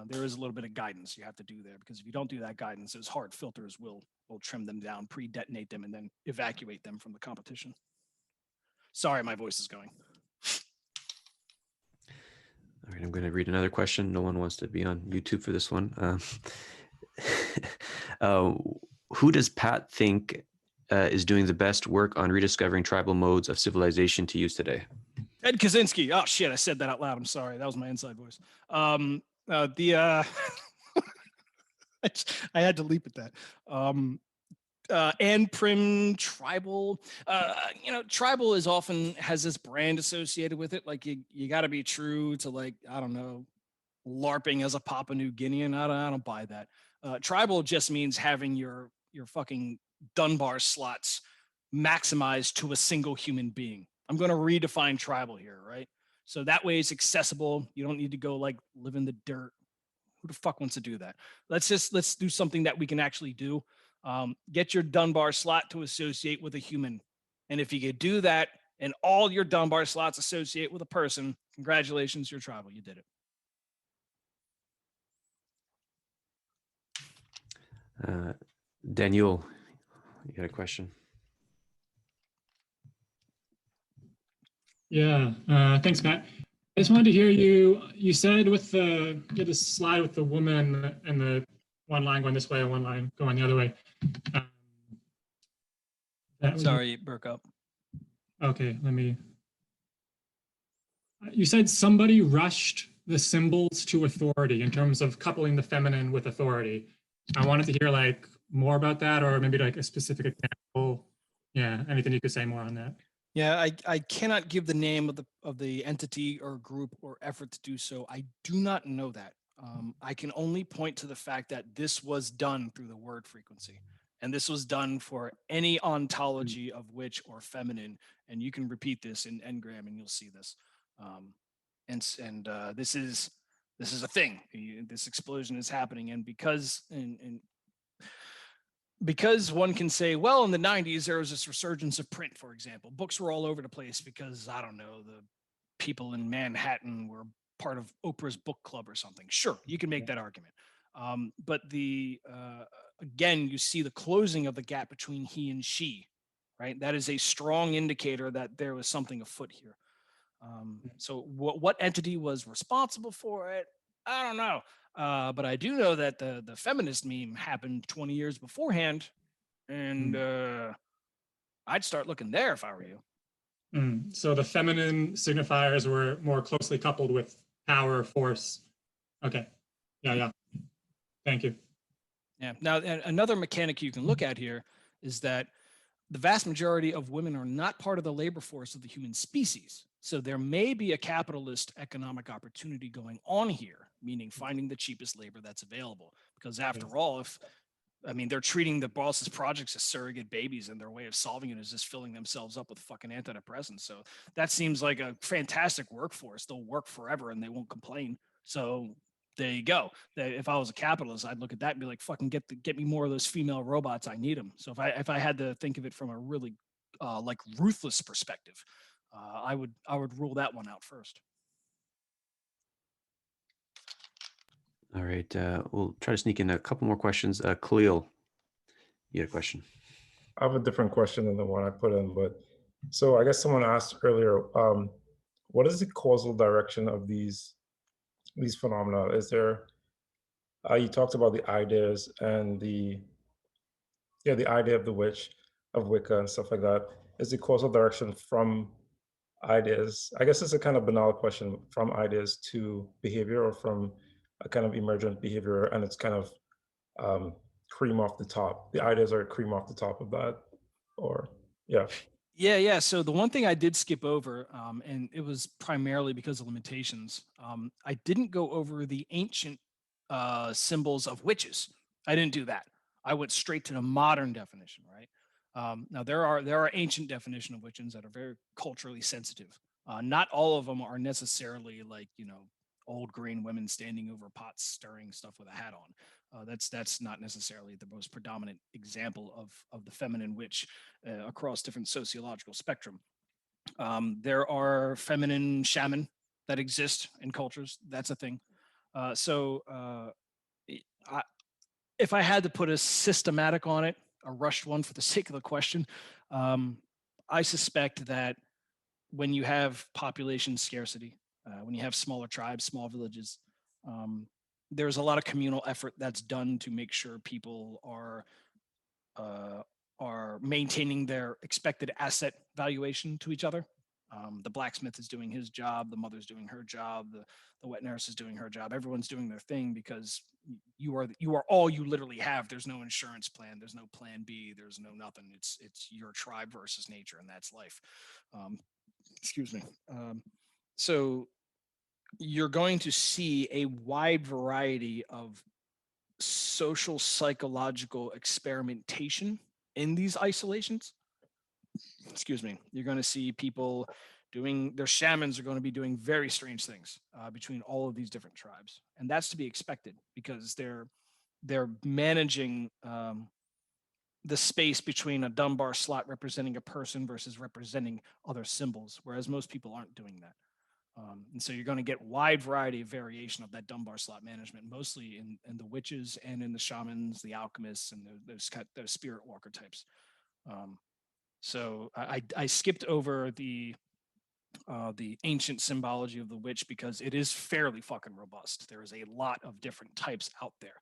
Speaker 3: There is a little bit of guidance you have to do there, because if you don't do that guidance, those hard filters will trim them down, pre-detonate them, and then evacuate them from the competition. Sorry, my voice is going.
Speaker 7: All right, I'm going to read another question. No one wants to be on YouTube for this one. Who does Pat think is doing the best work on rediscovering tribal modes of civilization to use today?
Speaker 3: Ed Kaczynski. Oh shit, I said that out loud. I'm sorry. That was my inside voice. I had to leap at that. And Prim Tribal. Tribal is often has this brand associated with it. Like you got to be true to, like, I don't know, LARPing as a Papua New Guinean. I don't buy that. Tribal just means having your fucking Dunbar slots maximized to a single human being. I'm going to redefine tribal here, right? So that way it's accessible. You don't need to go like live in the dirt. Who the fuck wants to do that? Let's do something that we can actually do. Get your Dunbar slot to associate with a human. And if you could do that and all your Dunbar slots associate with a person, congratulations, you're tribal. You did it.
Speaker 7: Daniel, you got a question?
Speaker 8: Yeah, thanks, Matt. I just wanted to hear you said you had this slide with the woman and the one line going this way and one line going the other way.
Speaker 3: Sorry, it broke up.
Speaker 8: Okay, you said somebody rushed the symbols to authority in terms of coupling the feminine with authority. I wanted to hear like more about that, or maybe like a specific example. Yeah, anything you could say more on that.
Speaker 3: Yeah, I cannot give the name of the entity or group or effort to do so. I do not know that. I can only point to the fact that this was done through the word frequency, and this was done for any ontology of witch or feminine. And you can repeat this in Engram, and you'll see this. This is a thing. This explosion is happening, and because one can say, well, in the 90s, there was this resurgence of print, for example. Books were all over the place because, I don't know, the people in Manhattan were part of Oprah's book club or something. Sure, you can make that argument. But the again, you see the closing of the gap between he and she, right? That is a strong indicator that there was something afoot here. So what entity was responsible for it? I don't know. But I do know that the feminist meme happened 20 years beforehand, and I'd start looking there if I were you.
Speaker 8: So the feminine signifiers were more closely coupled with power, force. Okay. Yeah. Thank you.
Speaker 3: Yeah. Now, another mechanic you can look at here is that the vast majority of women are not part of the labor force of the human species. So there may be a capitalist economic opportunity going on here, meaning finding the cheapest labor that's available. Because after all, they're treating the boss's projects as surrogate babies, and their way of solving it is just filling themselves up with fucking antidepressants. So that seems like a fantastic workforce. They'll work forever and they won't complain. So there you go. If I was a capitalist, I'd look at that and be like, fucking get me more of those female robots. I need them. So if I had to think of it from a really like ruthless perspective, I would rule that one out first.
Speaker 7: All right. We'll try to sneak in a couple more questions. Khalil, you had a question.
Speaker 4: I have a different question than the one I put in, but so I guess someone asked earlier, what is the causal direction of these phenomena? Is there, you talked about the ideas and the idea of the witch, of Wicca and stuff like that. Is the causal direction from ideas? I guess it's a kind of banal question, from ideas to behavior, or from a kind of emergent behavior, and it's kind of cream off the top. The ideas are cream off the top of that, or yeah.
Speaker 3: Yeah. So the one thing I did skip over, and it was primarily because of limitations, I didn't go over the ancient symbols of witches. I didn't do that. I went straight to the modern definition, right? Now there are ancient definition of witches that are very culturally sensitive. Not all of them are necessarily like, old green women standing over pots stirring stuff with a hat on. That's not necessarily the most predominant example of the feminine witch across different sociological spectrum. There are feminine shaman that exist in cultures. That's a thing. If I had to put a systematic on it, a rushed one for the sake of the question, I suspect that when you have population scarcity, when you have smaller tribes, small villages, there's a lot of communal effort that's done to make sure people are maintaining their expected asset valuation to each other. The blacksmith is doing his job, the mother's doing her job, the wet nurse is doing her job. Everyone's doing their thing because you are all you literally have. There's no insurance plan, there's no plan B, there's no nothing. It's your tribe versus nature, and that's life. Excuse me. So you're going to see a wide variety of social psychological experimentation in these isolations. Excuse me. You're going to see people their shamans are going to be doing very strange things between all of these different tribes, and that's to be expected because they're managing the space between a Dunbar slot representing a person versus representing other symbols, whereas most people aren't doing that. And so you're going to get wide variety of variation of that Dunbar slot management, mostly in the witches and in the shamans, the alchemists, and those spirit walker types. So I skipped over the ancient symbology of the witch because it is fairly fucking robust. There is a lot of different types out there.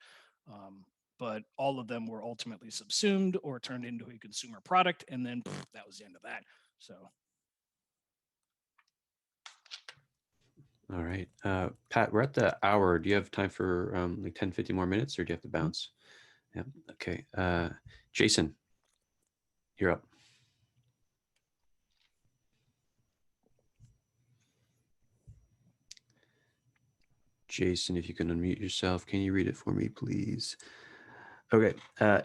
Speaker 3: But all of them were ultimately subsumed or turned into a consumer product, and then that was the end of that. So.
Speaker 7: All right. Pat, we're at the hour. Do you have time for like 10, 15 more minutes, or do you have to bounce? Yeah. Okay. Jason, you're up. Jason, if you can unmute yourself, can you read it for me, please? Okay.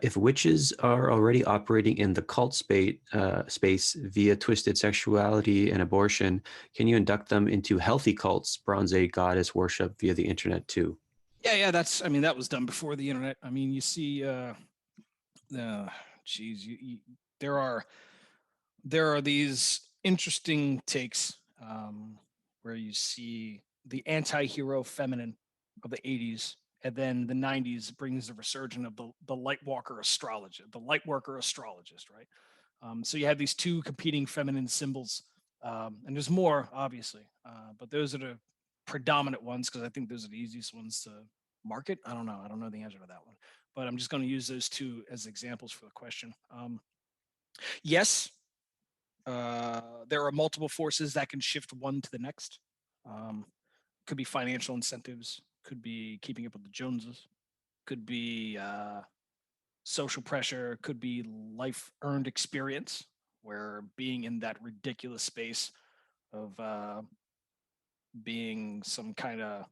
Speaker 7: If witches are already operating in the cult space via twisted sexuality and abortion, can you induct them into healthy cults, Bronze Age goddess worship via the internet too?
Speaker 3: Yeah. That was done before the internet. I mean, you see, there are these interesting takes where you see the anti-hero feminine of the 80s And then the 90s brings the resurgence of the light worker astrologist, right? So you have these two competing feminine symbols, and there's more, obviously, but those are the predominant ones because I think those are the easiest ones to market. I don't know. I don't know the answer to that one, but I'm just going to use those two as examples for the question. Yes, there are multiple forces that can shift one to the next. Could be financial incentives, could be keeping up with the Joneses, could be social pressure, could be life earned experience, where being in that ridiculous space of being some kind of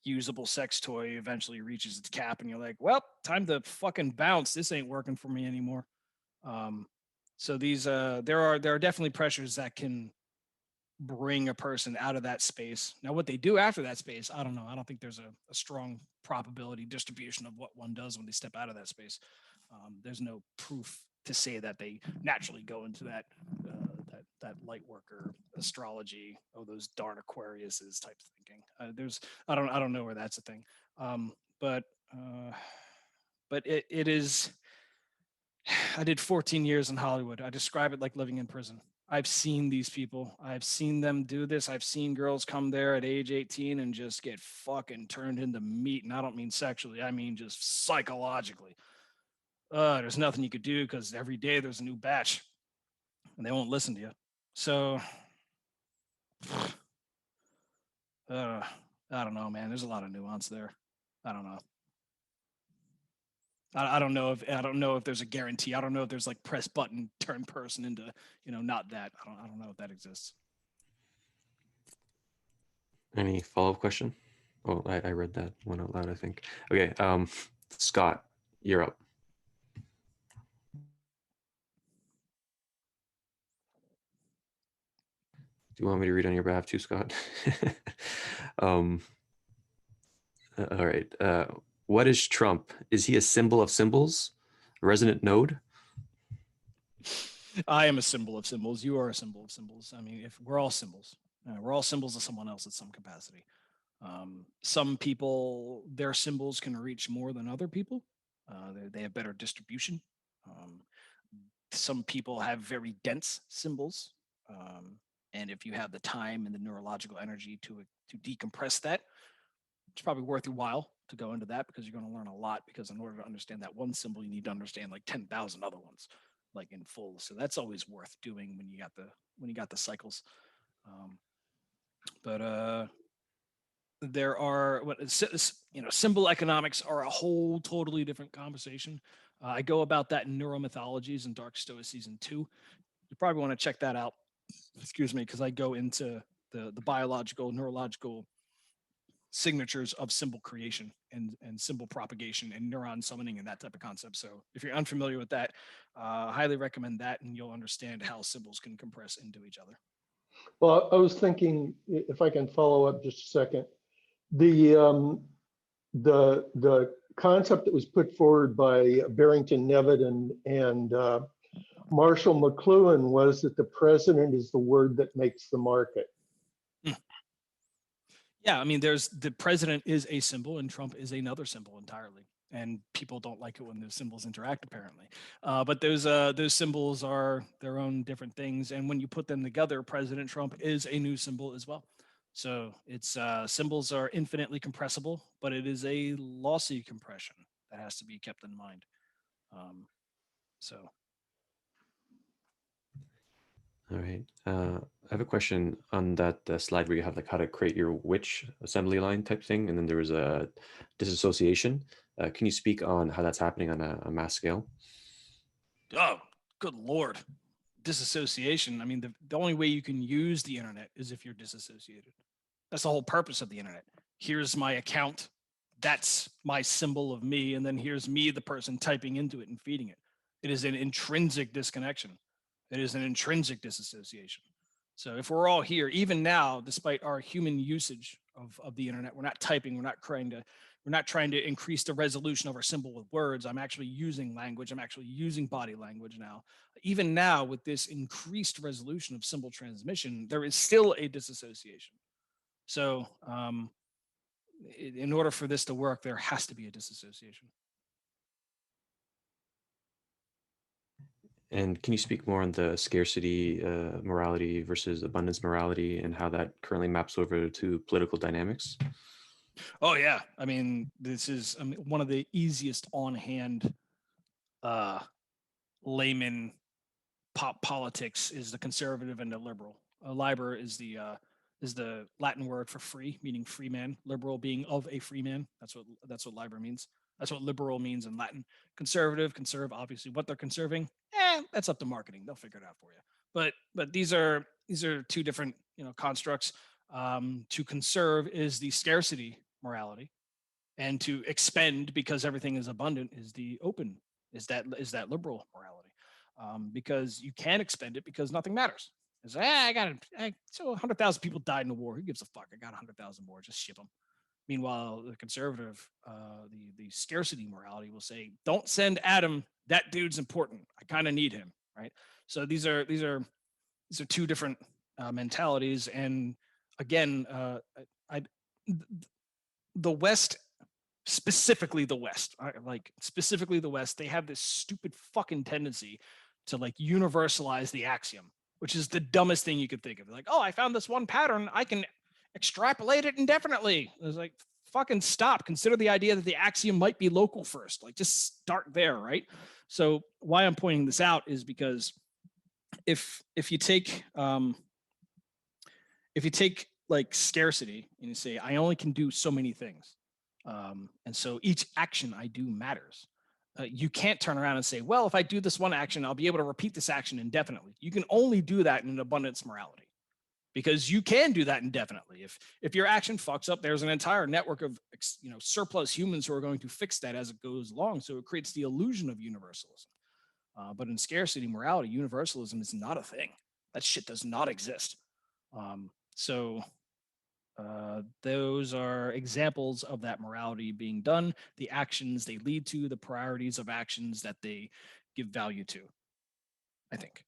Speaker 3: usable sex toy eventually reaches its cap and you're like, well, time to fucking bounce. This ain't working for me anymore. So these there are definitely pressures that can bring a person out of that space. Now, what they do after that space, I don't know. I don't think there's a strong probability distribution of what one does when they step out of that space. There's no proof to say that they naturally go into that that light worker astrology, oh those darn Aquariuses type thinking. I don't know where that's a thing. But it is. I did 14 years in Hollywood. I describe it like living in prison. I've seen these people. I've seen them do this. I've seen girls come there at age 18 and just get fucking turned into meat. And I don't mean sexually. I mean just psychologically. There's nothing you could do because every day there's a new batch and they won't listen to you. So, I don't know, man. There's a lot of nuance there. I don't know. I don't know if there's a guarantee. I don't know if there's like press button, turn person into, not that. I don't know if that exists.
Speaker 7: Any follow-up question? Oh, I read that one out loud, I think. Okay, Scott, you're up. Do you want me to read on your behalf too, Scott? All right. What is Trump? Is he a symbol of symbols? A resonant node?
Speaker 3: I am a symbol of symbols. You are a symbol of symbols. I mean, if we're all symbols, we're all symbols of someone else at some capacity. Some people, their symbols can reach more than other people. They have better distribution. Some people have very dense symbols. And if you have the time and the neurological energy to decompress that, it's probably worth your while to go into that because you're going to learn a lot. Because in order to understand that one symbol, you need to understand like 10,000 other ones, like in full. So that's always worth doing when you got the cycles. But there are symbol economics are a whole totally different conversation. I go about that in Neuromythologies and Dark Stoa season 2. You probably want to check that out. Excuse me, because I go into the biological, neurological signatures of symbol creation and symbol propagation and neuron summoning and that type of concept. So if you're unfamiliar with that, highly recommend that, and you'll understand how symbols can compress into each other.
Speaker 9: Well, I was thinking, if I can follow up just a second, the concept that was put forward by Barrington Nevitt and Marshall McLuhan was that the president is the word that makes the market.
Speaker 3: Yeah, I mean, the president is a symbol and Trump is another symbol entirely. And people don't like it when those symbols interact, apparently. But those symbols are their own different things. And when you put them together, President Trump is a new symbol as well. So it's symbols are infinitely compressible, but it is a lossy compression that has to be kept in mind. So.
Speaker 7: All right. I have a question on that slide where you have like how to create your witch assembly line type thing, and then there was a disassociation. Can you speak on how that's happening on a mass scale?
Speaker 3: Oh, good Lord. Disassociation. I mean, the only way you can use the internet is if you're disassociated. That's the whole purpose of the internet. Here's my account. That's my symbol of me. And then here's me, the person typing into it and feeding it. It is an intrinsic disconnection. It is an intrinsic disassociation. So if we're all here, even now, despite our human usage of the internet, we're not typing, we're not trying to increase the resolution of our symbol with words. I'm actually using language. I'm actually using body language now. Even now, with this increased resolution of symbol transmission, there is still a disassociation. So in order for this to work, there has to be a disassociation.
Speaker 7: And can you speak more on the scarcity morality versus abundance morality and how that currently maps over to political dynamics?
Speaker 3: Oh yeah, I mean, this is one of the easiest on-hand layman politics is the conservative and the liberal. Liber is the Latin word for free, meaning free man. Liberal being of a free man. That's what liber means. That's what liberal means in Latin. Conservative, conserve. Obviously, what they're conserving, that's up to marketing. They'll figure it out for you. But these are two different constructs. To conserve is the scarcity morality, and to expend because everything is abundant is the open. Is that liberal morality? Because you can expend it because nothing matters. It's so 100,000 people died in the war. Who gives a fuck? I got 100,000 more. Just ship them. Meanwhile, the conservative, the scarcity morality will say, don't send Adam. That dude's important. I kind of need him, right? So these are two different mentalities. And again, the West, specifically the West, they have this stupid fucking tendency to universalize the axiom, which is the dumbest thing you could think of. Like, oh, I found this one pattern, I can extrapolate it indefinitely. It's like, fucking stop. Consider the idea that the axiom might be local first. Like, just start there, right? So why I'm pointing this out is because if you take like scarcity and you say, I only can do so many things, and so each action I do matters. You can't turn around and say, well, if I do this one action, I'll be able to repeat this action indefinitely. You can only do that in an abundance morality, because you can do that indefinitely. If your action fucks up, there's an entire network of surplus humans who are going to fix that as it goes along. So it creates the illusion of universalism. But in scarcity morality, universalism is not a thing. That shit does not exist. Those are examples of that morality being done, the actions they lead to, the priorities of actions that they give value to, I think.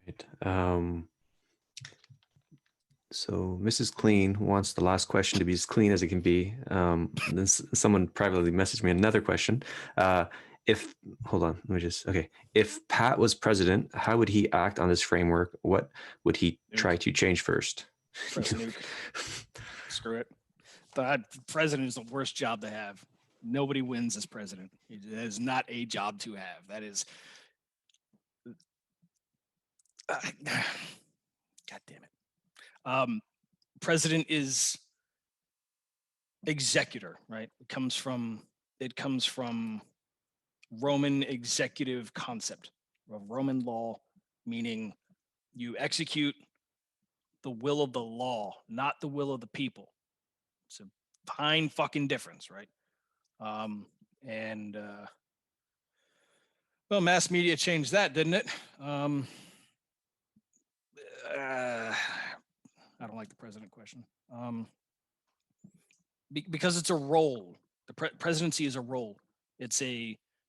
Speaker 7: Right. So Mrs. Clean wants the last question to be as clean as it can be. Then someone privately messaged me another question. If Pat was president, how would he act on this framework? What would he try to change first?
Speaker 3: Press nuke. Screw it. The president is the worst job to have. Nobody wins as president. That is not a job to have. That is. God damn it. President is executor, right? It comes from Roman executive concept of Roman law, meaning you execute the will of the law, not the will of the people. It's a fine fucking difference, right? Well, mass media changed that, didn't it? I don't like the president question. Because it's a role. The presidency is a role.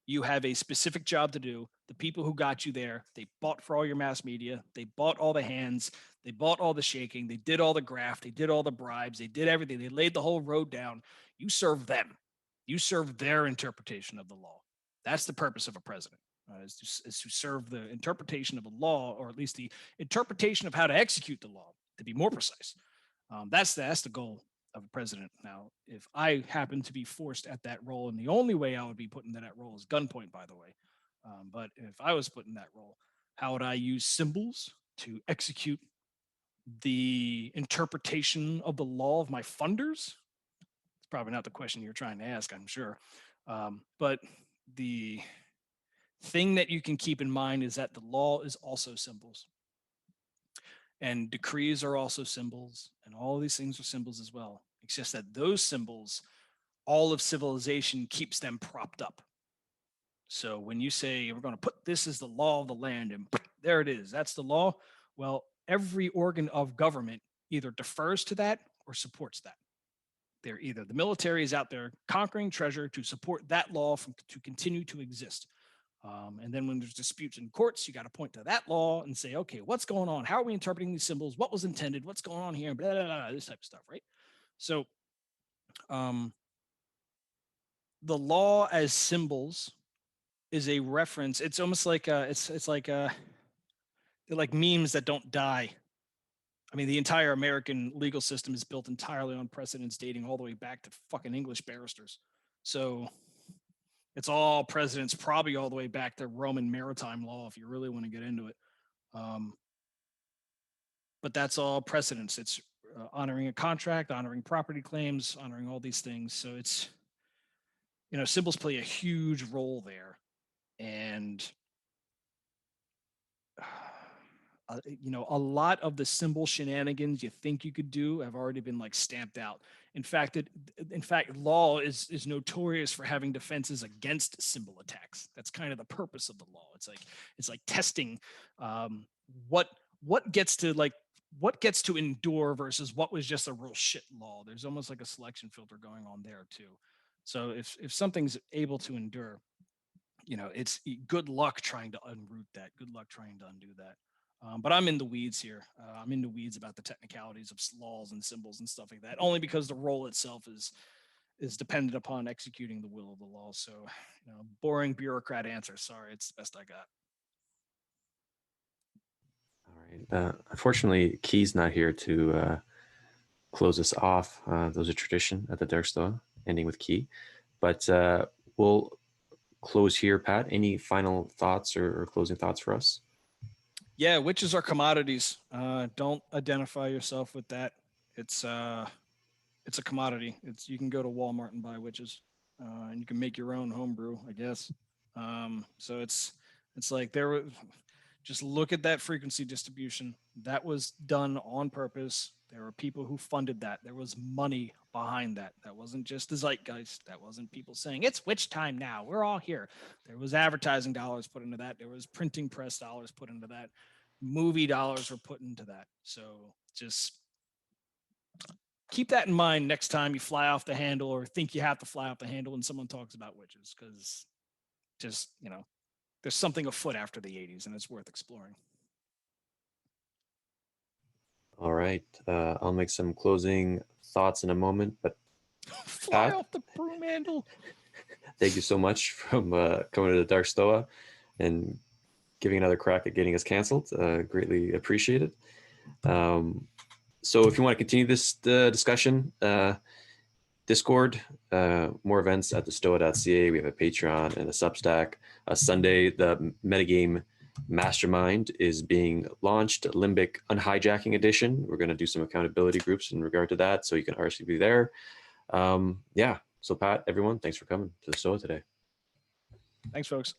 Speaker 3: You have a specific job to do. The people who got you there, they bought for all your mass media. They bought all the hands. They bought all the shaking. They did all the graft. They did all the bribes. They did everything. They laid the whole road down. You serve them. You serve their interpretation of the law. That's the purpose of a president, is to serve the interpretation of a law, or at least the interpretation of how to execute the law, to be more precise. That's the goal of a president. Now, if I happen to be forced at that role, and the only way I would be put into that role is gunpoint, by the way. But if I was put in that role, how would I use symbols to execute the interpretation of the law of my funders? It's probably not the question you're trying to ask, I'm sure. But the thing that you can keep in mind is that the law is also symbols. And decrees are also symbols, and all of these things are symbols as well. It's just that those symbols, all of civilization keeps them propped up. So when you say we're going to put this as the law of the land, and there it is, that's the law. Well, every organ of government either defers to that or supports that. They're the military is out there conquering treasure to support that law to continue to exist. And then when there's disputes in courts, you got to point to that law and say, okay, what's going on? How are we interpreting these symbols? What was intended? What's going on here? Blah, blah, blah, this type of stuff, right? So the law as symbols is a reference. It's almost like they're like memes that don't die. I mean, the entire American legal system is built entirely on precedents dating all the way back to fucking English barristers. So it's all precedents, probably all the way back to Roman maritime law, if you really want to get into it. But that's all precedents. It's honoring a contract, honoring property claims, honoring all these things. So it's, symbols play a huge role there. And a lot of the symbol shenanigans you think you could do have already been like stamped out. In fact, law is notorious for having defenses against symbol attacks. That's kind of the purpose of the law. It's like testing what gets to endure versus what was just a real shit law. There's almost like a selection filter going on there too. So if something's able to endure, it's good luck trying to unroot that. Good luck trying to undo that. But I'm in the weeds here. I'm in the weeds about the technicalities of laws and symbols and stuff like that, only because the role itself is dependent upon executing the will of the law. So, boring bureaucrat answer. Sorry, it's the best I got.
Speaker 2: All right. Unfortunately, Key's not here to close us off. Those are tradition at the Dark Stoa, ending with Key. But we'll close here. Pat, any final thoughts or closing thoughts for us?
Speaker 3: Yeah, witches are commodities. Don't identify yourself with that. It's a commodity. You can go to Walmart and buy witches, and you can make your own homebrew, I guess. So it's like just look at that frequency distribution. That was done on purpose. There were people who funded that. There was money behind that. That wasn't just the zeitgeist. That wasn't people saying, it's witch time now, we're all here. There was advertising dollars put into that. There was printing press dollars put into that. Movie dollars were put into that. So just keep that in mind next time you fly off the handle or think you have to fly off the handle when someone talks about witches, because just, there's something afoot after the 80s and it's worth exploring.
Speaker 2: All right. I'll make some closing thoughts in a moment, but
Speaker 3: fly off the broom handle.
Speaker 2: Thank you so much from coming to the Dark Stoa and giving another crack at getting us canceled. Greatly appreciated. So if you want to continue this discussion, Discord, more events at thestoa.ca. We have a Patreon and a Substack. Sunday, the Metagame Mastermind is being launched, Limbic Unhijacking Edition. We're going to do some accountability groups in regard to that, so you can RSVP there. Yeah, so Pat, everyone, thanks for coming to the Stoa today.
Speaker 3: Thanks, folks.